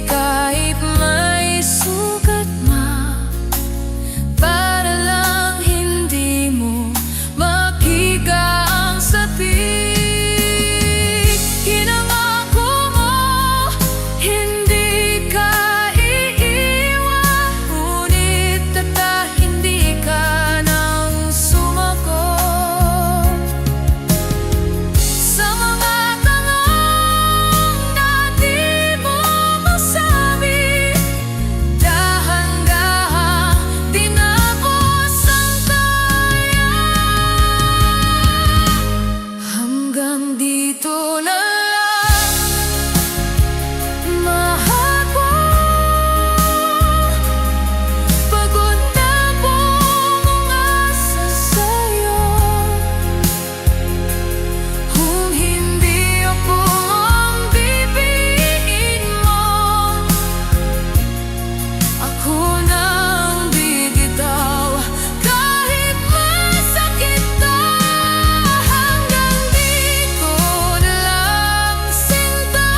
kahit may sugat na, para lang hindi mo makita ang sapik. Hinangako mo, hindi ka iiwan, ngunit tata hindi ka nang sumagot sa mga tanong na di mo masabi. Dahan-dahan tinapos ang taya, hanggang dito na lang, mahal ko. Pagod na pong umasa sa'yo, kung hindi ako ang bibiin mo, ako nang bibitaw kahit masakit na. Hanggang dito na lang, sinta.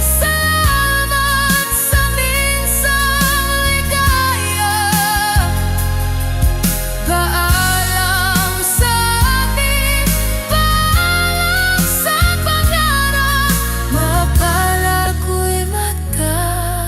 Salamat sa minsang ligaya. Paalam sa atin, paalam sa pangarap, mapalad ko'y matatagal.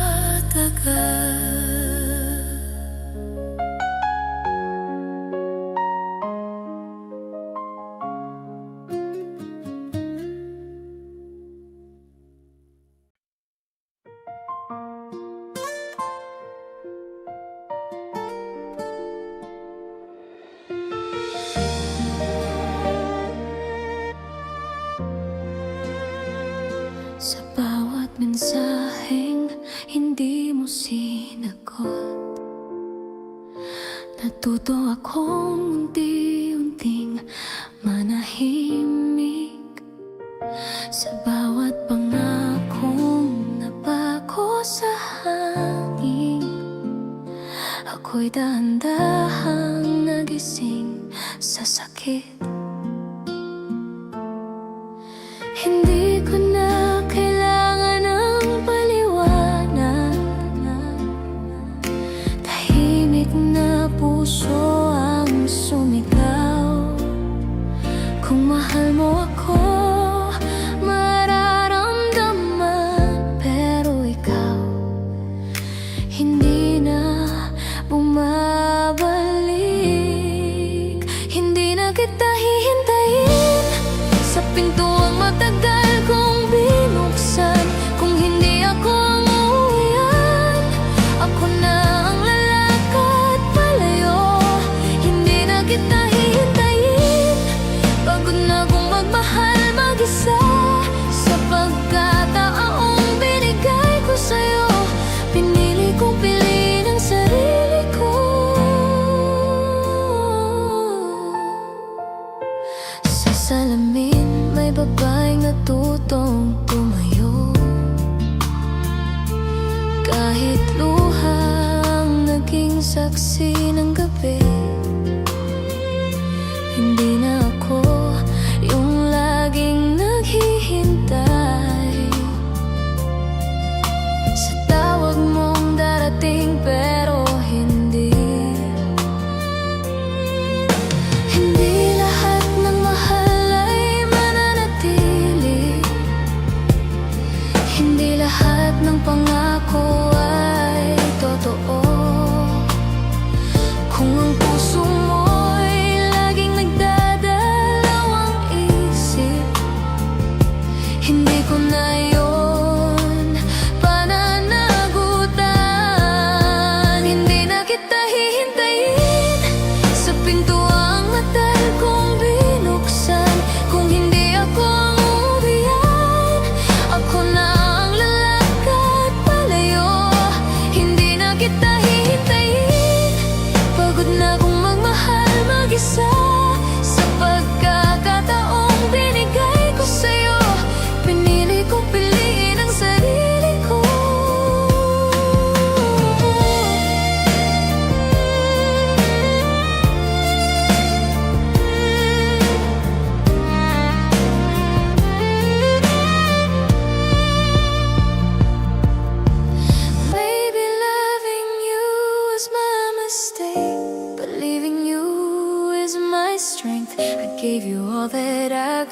Sa bawat mensaheng hindi mo sinagot, natuto akong unti-unting manahimik. Sa bawat pangakong nabago sa hangin, ako'y dahan-dahang nagising sa sakit. Hindi ko na kailangan ng paliwanag, tahimik na puso ang sumigaw. Kung mahal mo ako, mararamdaman, pero ikaw hindi na bumabalik. Hindi na kita hihintayin sa pintuang matagal kong binuksan. Kung hindi ako ang uuwian, ako na ang lalakad palayo. Hindi na kita hihintayin, pagod na kong magmahal mag-isa. Sa pagkataong binigay ko sa'yo, pinili kong piliin ang sarili ko. Sa salamin, may babaeng natutong tumayo, kahit luhang naging saksi ng gabi. Hindi na ako yung laging naghihintay sa tawag mong darating, pero hindi. Hindi lahat ng mahal ay mananatili, hindi lahat ng pangako ay totoo. Kung ang puso mo'y laging nagdadalawang isip, hindi ko na yun pananagutan. Hindi na kita hihintayin sa pintuang matagal kong binuksan. Kung hindi ako ang uuwian, ako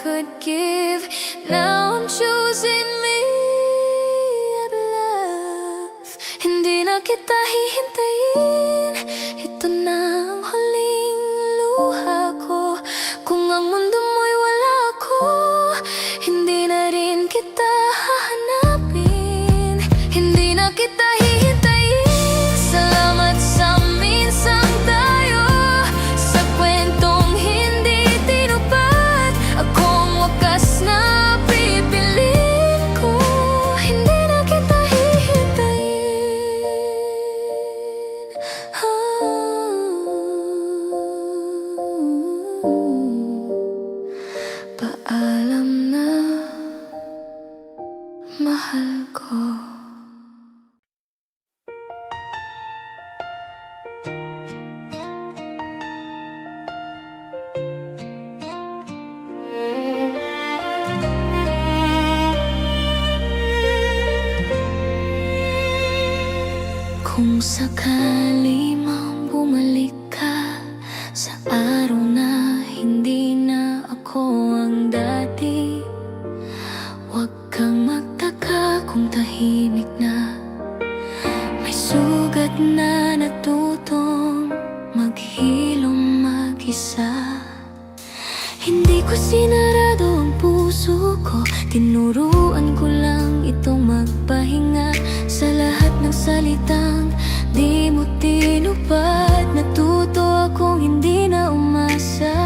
could give. Now I'm choosing me at love. Hindi na kita hihintayin. Ito na ang huling luha ko. Kung ang mundo mo'y wala ako, hindi na rin kita hahanapin. Hindi na kita hihintayin. Salamat sa minsang tayo, sa kwentong hindi tinupad. Akong wakas na pipiliin ko. Hindi na kita hihintayin. Paalam na, mahal ko. Kung sakali mang bumalik ka sa araw na hindi na ako ang dati, huwag kang magtaka kung tahimik na. May sugat na natutong maghilom mag-isa. Hindi ko sinarado ang puso ko, tinuruan ko lang itong magpahinga. Sa lahat ng salitang di mo tinupad, natuto akong hindi na umasa.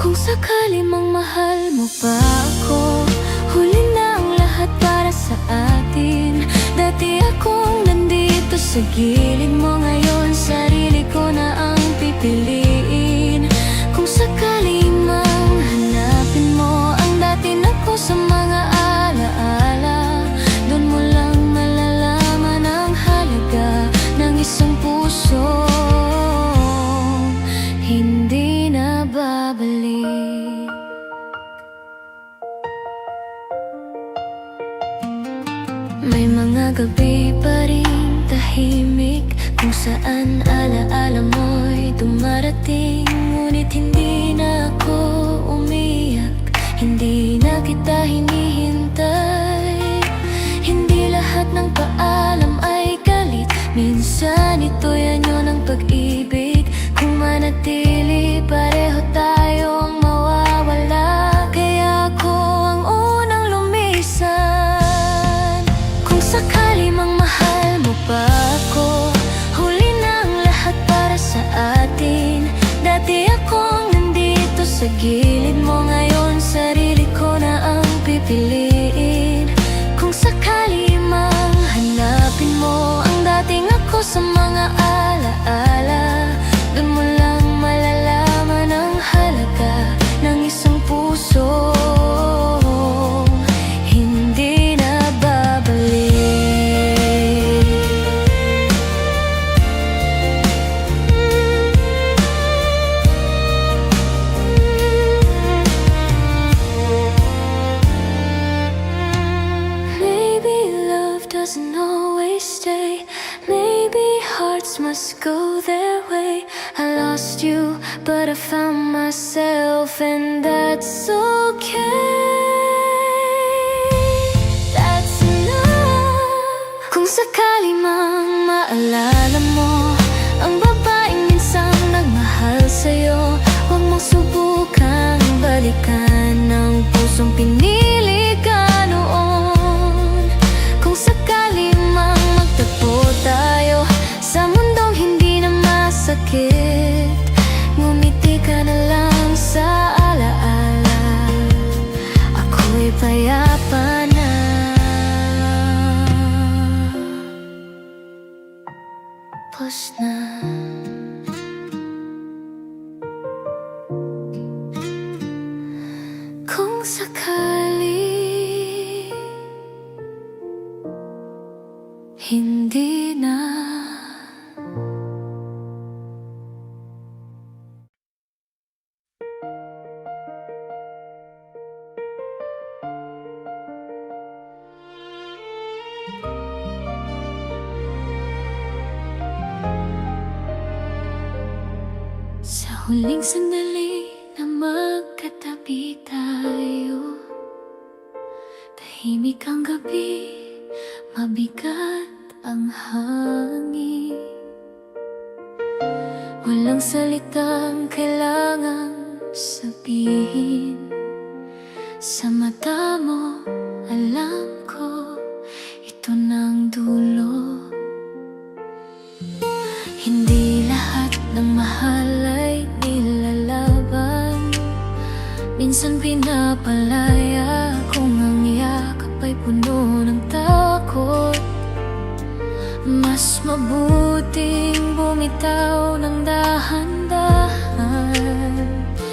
Kung sakali mang mahal mo pa ako, huli na ang lahat para sa atin. Dati akong nandito sa gilid mo, ngayon sarili ko na ang pipiliin. Kung sakali mang hanapin mo ang dati na ko sa mga alaala, doon mo lang malalaman ang halaga ng isang puso hindi na babalik. May mga gabi pa rin tahimik, kung saan alaala mo'y dumarating. Ngunit hindi na ako umiyak, hindi na kita hinihintay. Hindi lahat ng paalam ay galit, minsan ito'y anyo ng pag-ibig. Kung manatili, pareho tayong mawawala. Kaya ako ang unang lumisan. Kung sakali mang mahal mo pa ako, huli na ang lahat para sa atin. Dati akong nandito sa gilid mo, ngayon sarili ko na ang pipiliin. Kung sakali mang hanapin mo ang dating ako sa mga alaala, doon mo lang malalaman ang halaga ng isang puso hindi na babalik. Maybe love doesn't always stay, maybe hearts must go their way. I lost you, but I found myself, and that's okay. That's enough. Kung sakali mang maalala mo ang babaeng minsan nagmahal sa'yo, huwag mong subukang balikan ang pusong pinili ka noon. Kung sakali mang magtagpo tayo sa mundong hindi na masakit, ngumiti ka na lang sa alaala, ako'y payapa na. Tapos na. Kung sakali hindi na. Sa huling sandali na magkatabi Tahimik ang gabi, mabigat ang hangin. Walang salitang kailangang sabihin. Sa mata mo, alam ko, ito ng dulo. Hindi lahat ng mahal ay nilalaban. Minsan pinapalaya kung ang yakap ay puno ng takot. Mas mabuting bumitaw ng dahan-dahan.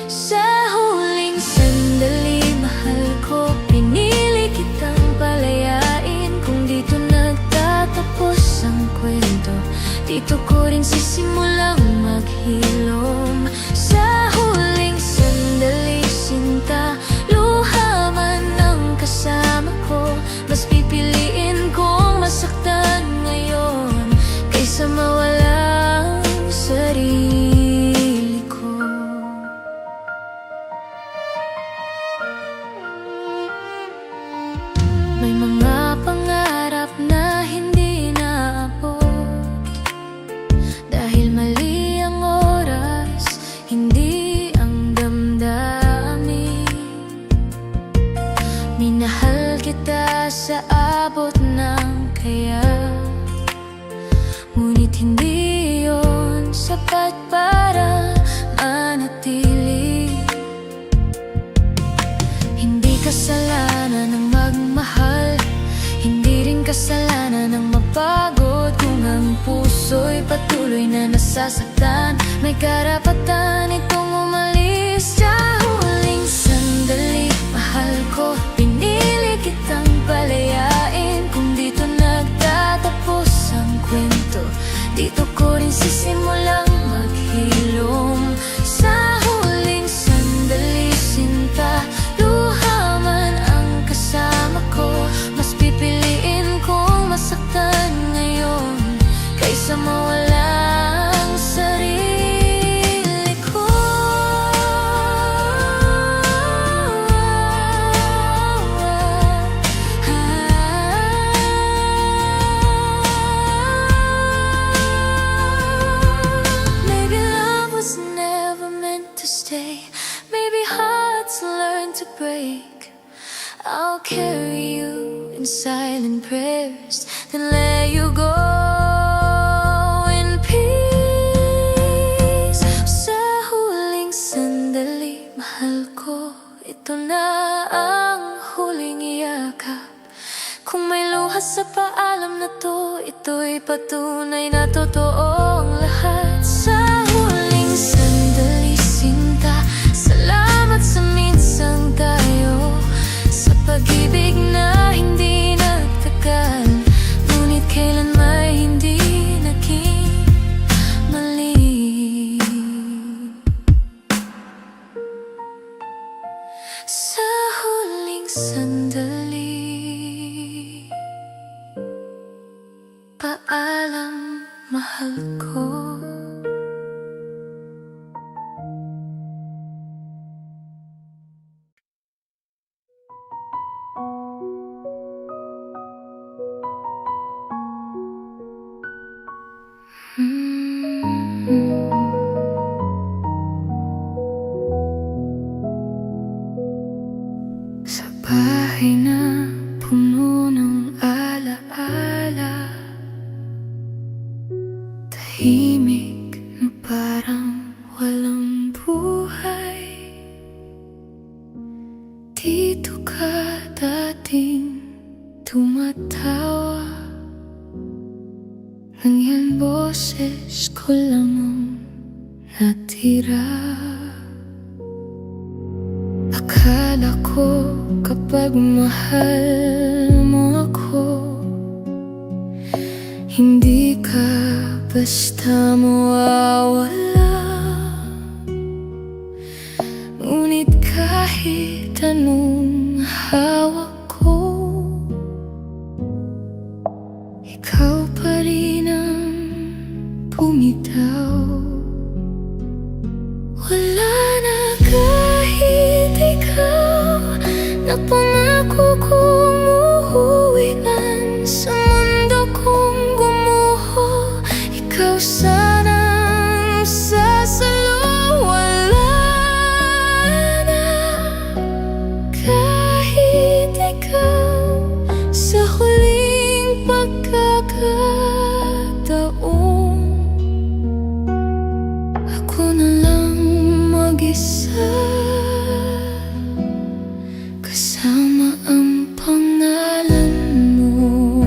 Sa huling sandali, mahal ko, pinili kitang palayain. Kung dito nagtatapos ang kwento, dito ko rin sisimulang maghilom. Sa huling sandali, sinta, luha man ang kasama ko. Mas pipiliin kong masaktan ngayon kaysa mawala ang sarili ko. May mga pangarap na hindi naabot dahil mali ang oras, hindi ang damdamin. Minahal kita sa abot ng kaya, ngunit hindi yun sapat para manatili. Hindi kasalanan ng magmahal, hindi rin kasalanan ng mapagod. Kung ang puso'y patuloy na nasasaktan, may karapatan itong umalis. Sa huling sandali, mahal ko, pinili kitang palayain. Kung dito nagtatapos ang kwento, dito ko rin sisimulang maghilom. Sa huling sandali, sinta, luha man ang kasama ko. Mas pipiliin kong masaktan ngayon kaysa mawala ang sarili ko. Maybe love was never meant to stay. Maybe hearts learn to break. I'll carry you in silent prayers, then let you go in peace. Sa huling sandali, mahal ko, ito na ang huling yakap. Kung may luha sa paalam na to, ito'y patunay na totoo ang lahat. Sa huling sandali, sinta, salamat sa minsang tayo, sa pag-ibig na hindi nagtagal, ngunit kailan may hindi naging mali. Sa huling sandali, paalam, mahal ko. Sa bahay na puno ng alaala, tahimik na parang walang buhay. Dito ka dating tumatawa, nang yan boses ko lamang natira. Akala ko kapag mahal mo ako, hindi ka basta mawawala. Ngunit kahit anong hawak ko, ikaw pa rin ang bumitaw. Wala na kahit ikaw na pangako ko muna. kahuwian sa mundo kong gumuho. Ikaw sana ang sasalo, wala na kahit ikaw sa huling pagkakataon. Ako na lang mag-isa kasama ang pangalan mo.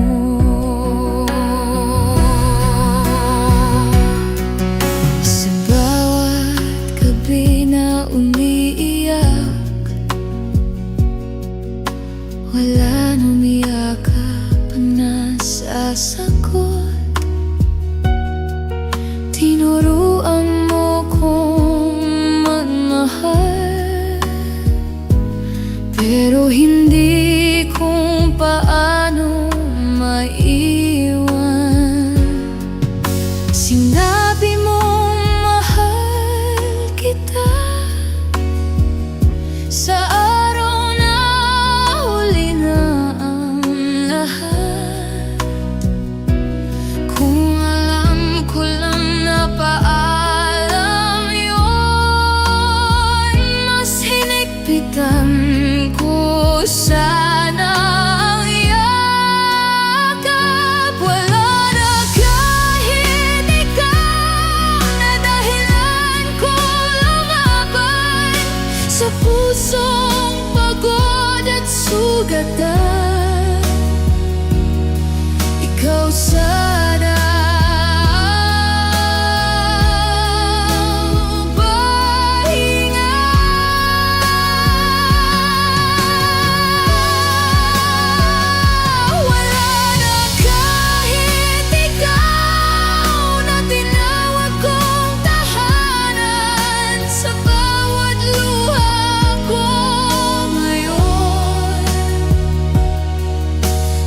Sa bawat gabi na umiiyak, wala nang yakap na sasagot. Tinuruan mo kong magmahal, pero hindi kung paano maiwan. Sinabi mong mahal kita sa araw na huli na ang lahat. Kung alam ko lang na paalam yun, mas hinigpitan ko sana ang yakap. Wala na kahit ikaw na dahilan ko lumaban sa pusong pagod at sugatan. Ikaw sana ang pahinga. Wala na kahit ikaw na tinawag kong tahanan sa bawat luha ko ngayon.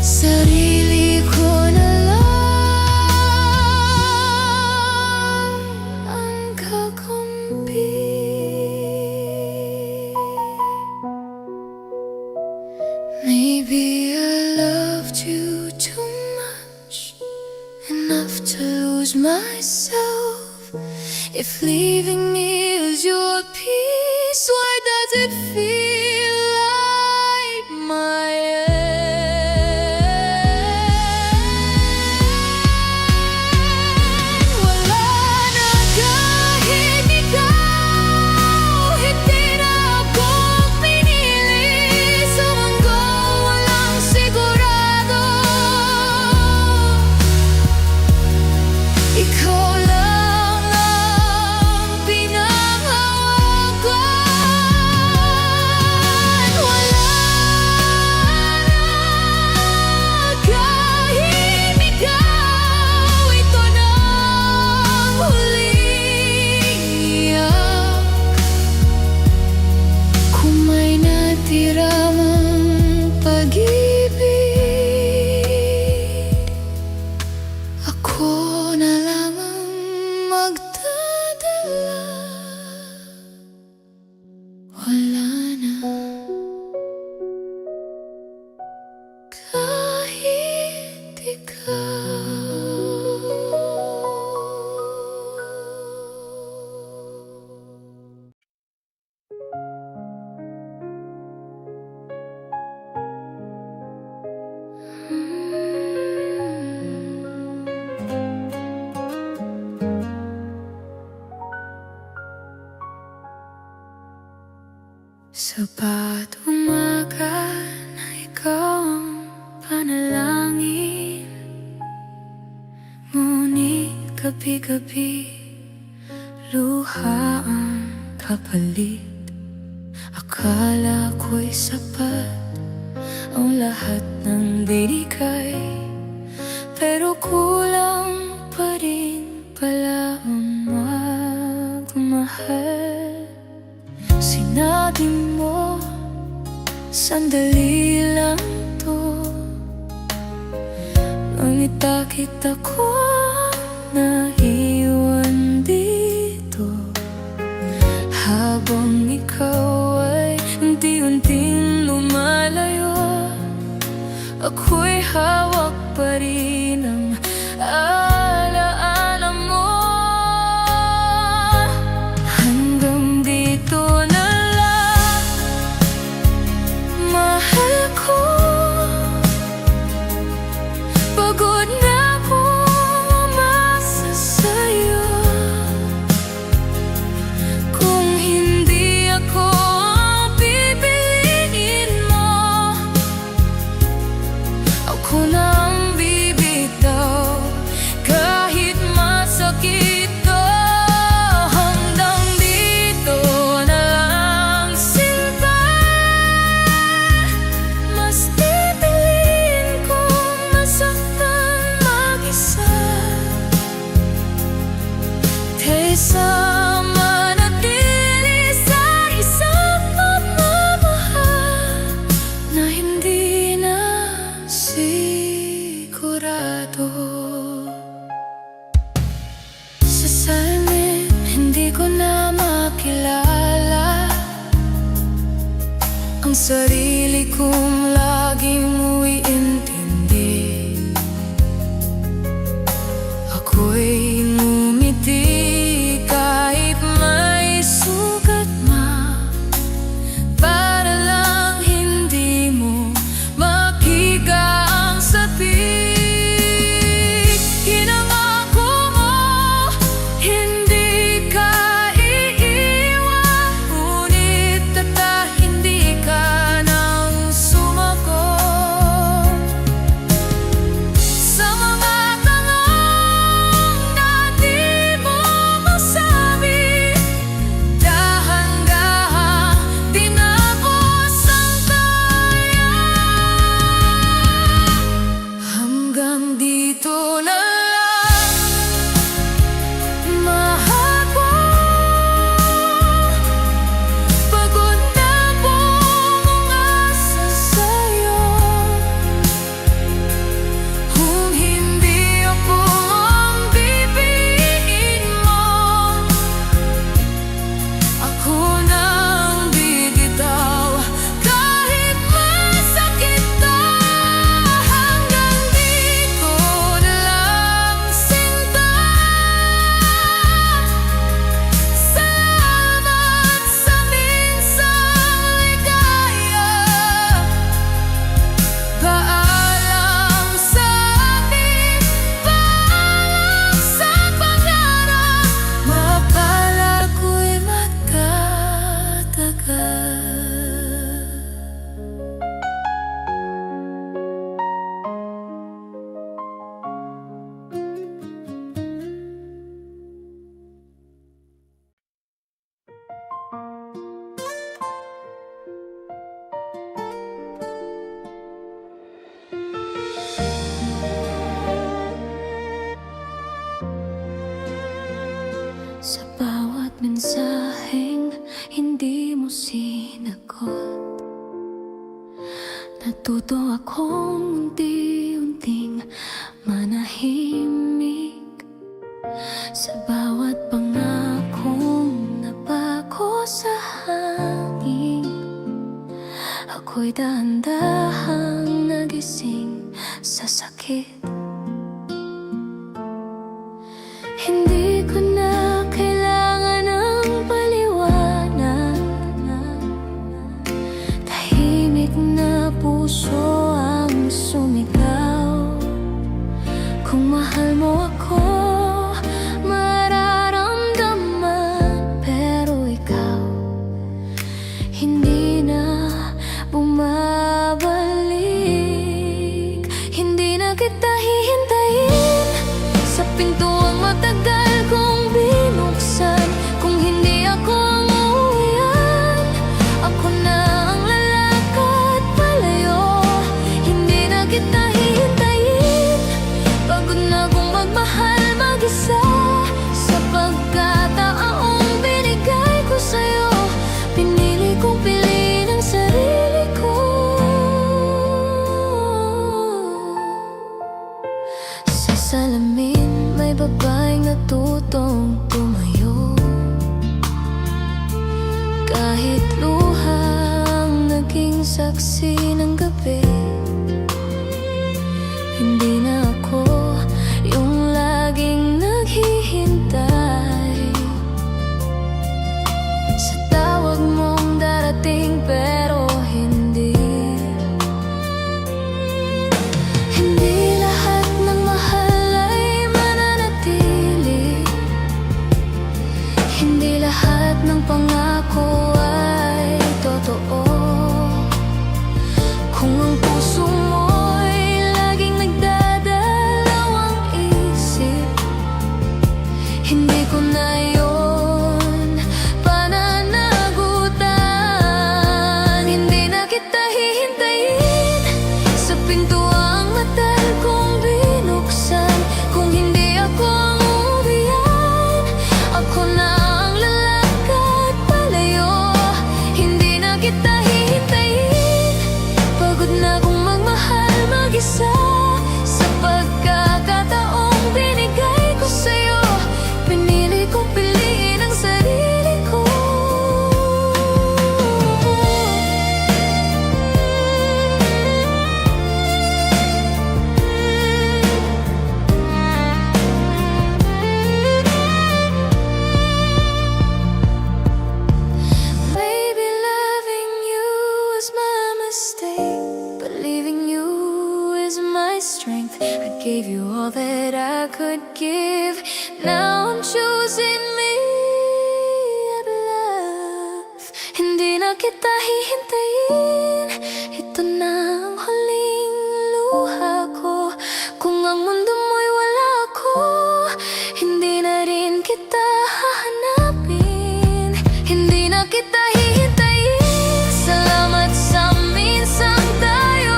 Sarili ko na lang ang kakampi. Maybe I loved you too much, enough to lose myself. If leaving me is your peace, why does it feel like my end? Wala na kahit ikaw, hindi na ako pinili sa mundo walang sigurado. Ikaw lang ang pinanghawakan. Wala na kahit ikaw, ito na ang huling iyak. Kung may natira mang pag-ibig, ako na lamang magdadala. Wala na kahit ikaw. Sa bawat umaga na ikaw ang panalangin, ngunit gabi-gabi luha ang kapalit. Akala ko'y sapat ang lahat ng binigay, pero kulang pa rin pala ang magmahal. Sinabi mo, sandali lang to, ngunit bakit ako naiwan dito? Habang ikaw ay unti-unting lumalayo, ako'y hawak pa rin ng alaala mo. Hanggang dito na lang, mahal ko. Pagod na akong umasa sa'yo. Kung hindi ako ang pipiliin mo, ako na ang bibitaw. Kahit masakit to, hanggang dito na lang, sinta. Mas pipiliin kong masaktan mag-isa kaysa manatili sa isang pagmamahal na hindi na sigurado. Sa salamin, hindi ko na makilala ang sarili kong laging iintindi. Ako'y ngumiti kahit may sugat na, para lang hindi mo makita ang sapik. Hinangako mo, hindi ka iiwan, ngunit hindi ka nang sumagot sa mga tanong na di mo masabi. Dahan-dahan din ako sangkaya. Hanggang dito na lang, mahal ko. Pagod na akong umasa sa'yo. Kung hindi ako ang pipiliin mo, ako na ang bibitaw. Kahit masakit to, hanggang dito na lang, sinta. Salamat sa minsang ligaya. Paalam sa ating, paalam sa pangarap. Mapalad ko'y magtatagal. Sa bawat mensaheng hindi mo sinagot, natuto akong unti-unting manahimik. Sa bawat pangakong napako sa hangin, ako'y dahan-dahang nagising sa sakit. Hindi ko na kailangan ng paliwanag, tahimik na puso ang sumigaw. Kung mahal mo ako, mararamdaman, pero ikaw hindi na bumabalik. Hindi na kita hihintayin sa pintuang matagal kong binuksan. Kung hindi ako ang uuwian, ako na ang lalakad palayo. Hindi na kita hihintayin, pagod na akong magmahal mag-isa. Sa pagkataong binigay ko sa'yo, pinili kong piliin ang sarili ko. Sa salamin may babaeng natutong tumayo. Kahit luhang naging saksi ng gabi, mag-isa. Sa pagkakataong binigay ko sa'yo, pinili kong piliin ang sarili ko. Maybe loving you was my mistake, but leaving you is my strength. I gave you all that I could give. Now I'm choosing me at love. Hindi na kita hihintayin. Ito na ang huling luha ko. Kung ang mundo mo'y wala ako, hindi na rin kita hahanapin. Hindi na kita hihintayin. Salamat sa minsang tayo,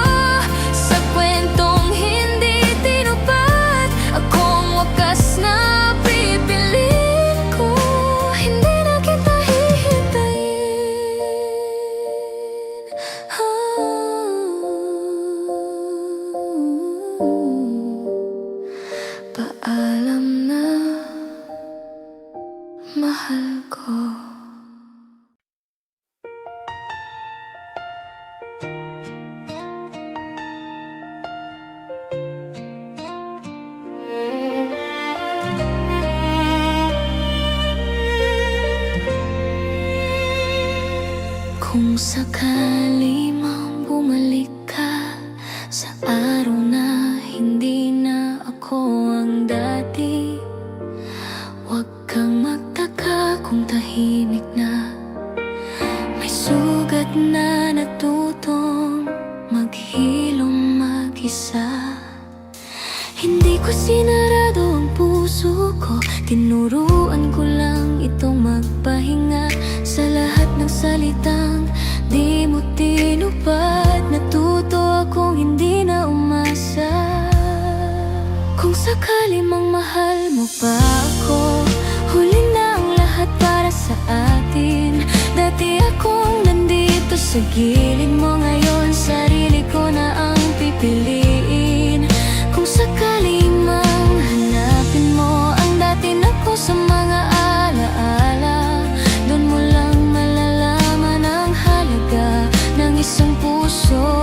sa kwentong hindi tinupad. Ako ang wakas na pipiliin ko. Hindi na kita hihintayin. Paalam na, mahal ko. Kung sakali mang bumalik ka sa araw na hindi na ako ang dati, huwag kang magtaka kung tahimik na. May sugat na natutong maghilom mag-isa. Hindi ko sinarado ang puso ko, tinuruan ko lang itong magpahinga. Sa lahat ng salitang di mo tinupad, natuto akong hindi na umasa. Kung sakali mang mahal mo pa ako, huli na ang lahat para sa atin. Dati akong nandito sa gilid mo, ngayon sarili ko na ang pipiliin. Kung sakali mang hanapin mo ang dati na ko sa mga alaala, doon mo lang malalaman ang halaga ng isang puso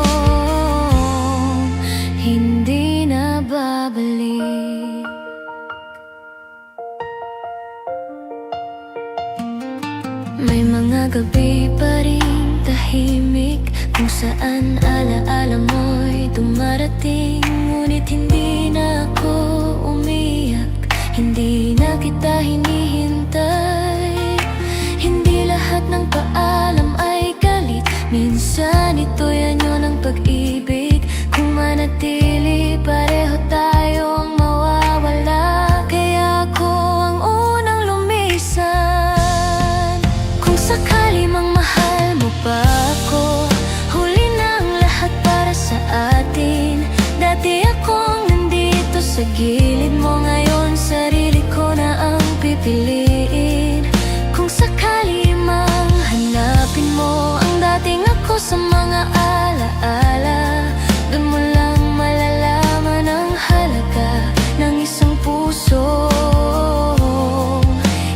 hindi na babalik. May mga gabi pa rin tahimik, kung saan alaala mo'y dumarating. Ngunit hindi na ako umiyak, hindi na kita hinihintay. Hindi lahat ng paalam ay galit, minsan ito'y anyo ng pag-ibig. Kung manatili, pareho tayong mawawala, kaya ako ang unang lumisan. Kung sakali mang mahal mo pa ako, huli na ang lahat para sa atin. Dati akong nandito sa gilid mo, ngayon sarili ko na ang pipiliin. Kung sakali mang hanapin mo ang dating ako sa mga alaala, doon mo lang malalaman ang halaga ng isang puso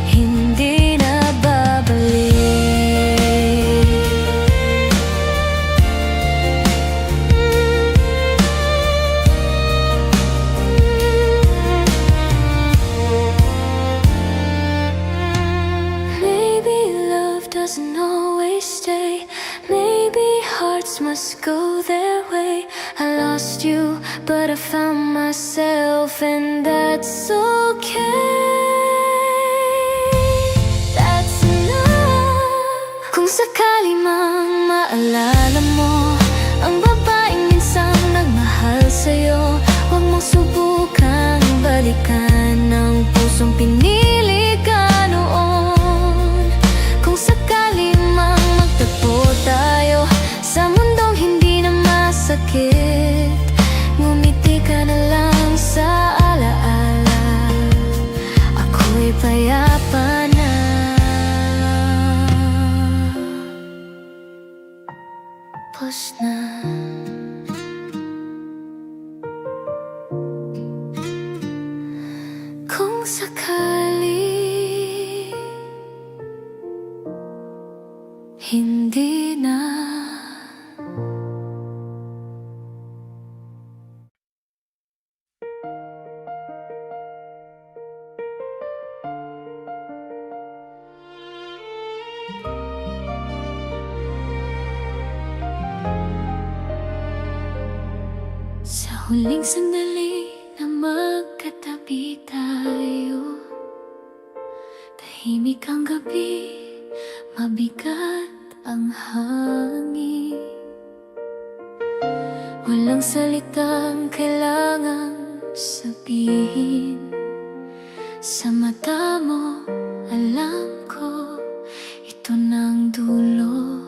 hindi na babalik. Maybe love doesn't always stay, maybe hearts must go their way. I lost you, but I found myself, and that's okay. That's enough. Kung sakali mang maalala mo ang babaeng minsang nagmahal sa'yo, huwag mong subukang balikan ang pusong pinili ka noon. Kung sakali mang magtagpo tayo sa mundong hindi na masakit, ngumiti ka na lang sa alaala, ako'y payapa na. Push sakali hindi na. Sa huling sandali na magkatabi tayo, tahimik ang gabi, mabigat ang hangin. Walang salitang kailangang sabihin. Sa mata mo, alam ko, ito ng dulo.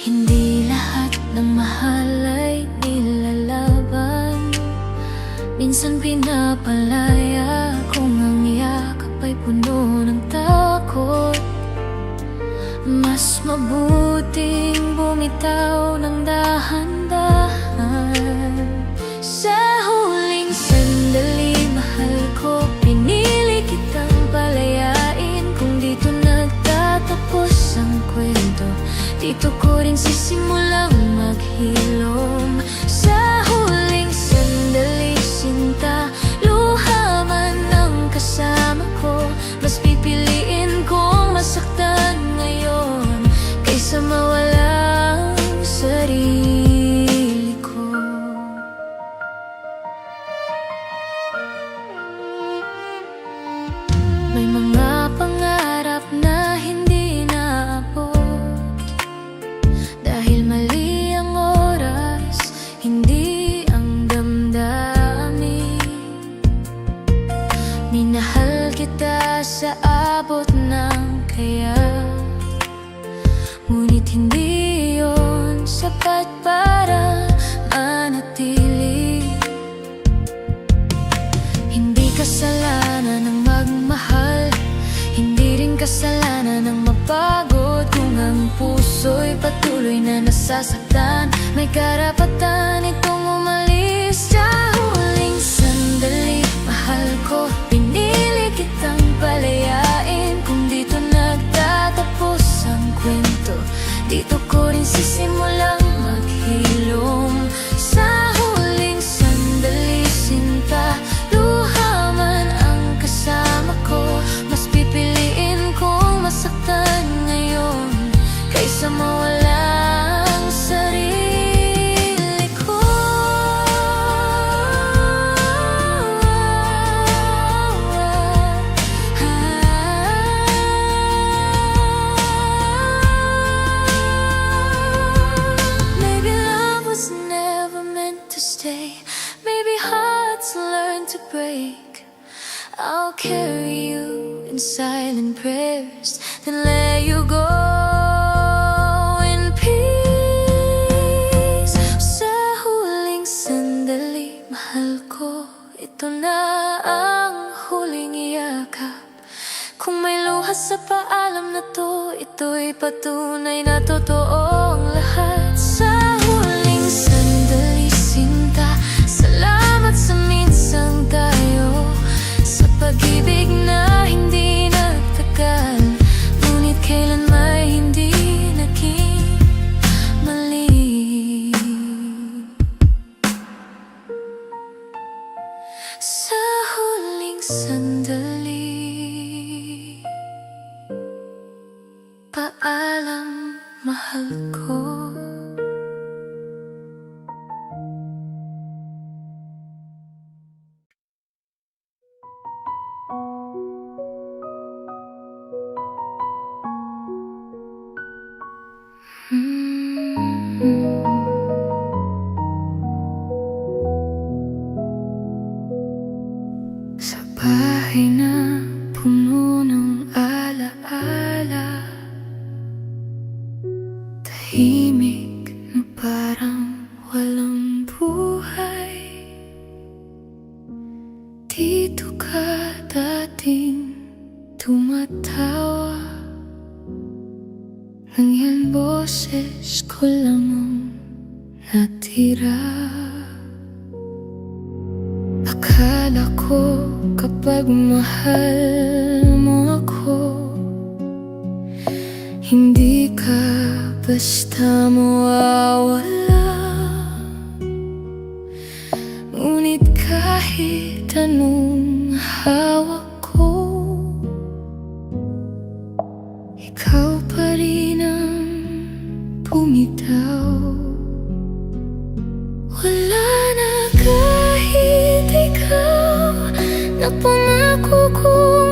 Hindi lahat ng mahal ay nilalaban. Minsan pinapalaya kung ang yakap ay puno ng takot. Mas mabuting bumitaw ng dahan-dahan. Sa huling sandali, mahal ko, pinili kitang palayain. Kung dito nagtatapos ang kwento, dito ko rin sisimulang maghilom. Sa huling sandali, sinta, luha man ang kasama ko, mas pipiliin kong masaktan ngayon kaysa mawala ang sarili ko. May mga pangarap na hindi naabot dahil mali ang oras, hindi ang damdamin. Minahal kita sa abot ng kaya, ngunit hindi yun sapat para manatili. Hindi kasalanan ng magmahal, hindi rin kasalanan ng mapagod. Kung ang puso'y patuloy na nasasaktan, may karapatan itong umalis. Sa huling sandali, mahal ko, pinili kitang palayain. Kung dito nagtatapos ang kwento, dito ko rin sisimulang maghilom. Sa huling sandali, sinta, luha man ang kasama ko, mas pipiliin kong masaktan ngayon kaysa mawala ang sarili ko. Maybe love was never meant to stay. Maybe hearts learn to break. I'll carry you in silent prayers, then let you go in peace. Sa huling sandali, mahal ko, ito na ang huling iyakap. Kung may luha sa paalam na to, ito'y patunay na totoo ang lahat. Sa huling sandali, sinta, salamat sa minsang tayo, sa pag-ibig na hindi nagtagal, ngunit kailan may hindi naging mali. Sa huling sandali, paalam, mahal ko. Sa bahay na puno ng alaala, tahimik na parang walang buhay. Dito ka dating tumatawa, nang yan boses ko lang ang natira. Akala ko kapag mahal mo ako, hindi ka basta mawawala. Ngunit kahit anong hawak ko, ikaw pa rin ang bumitaw. Wala na kahit ikaw na pangako ko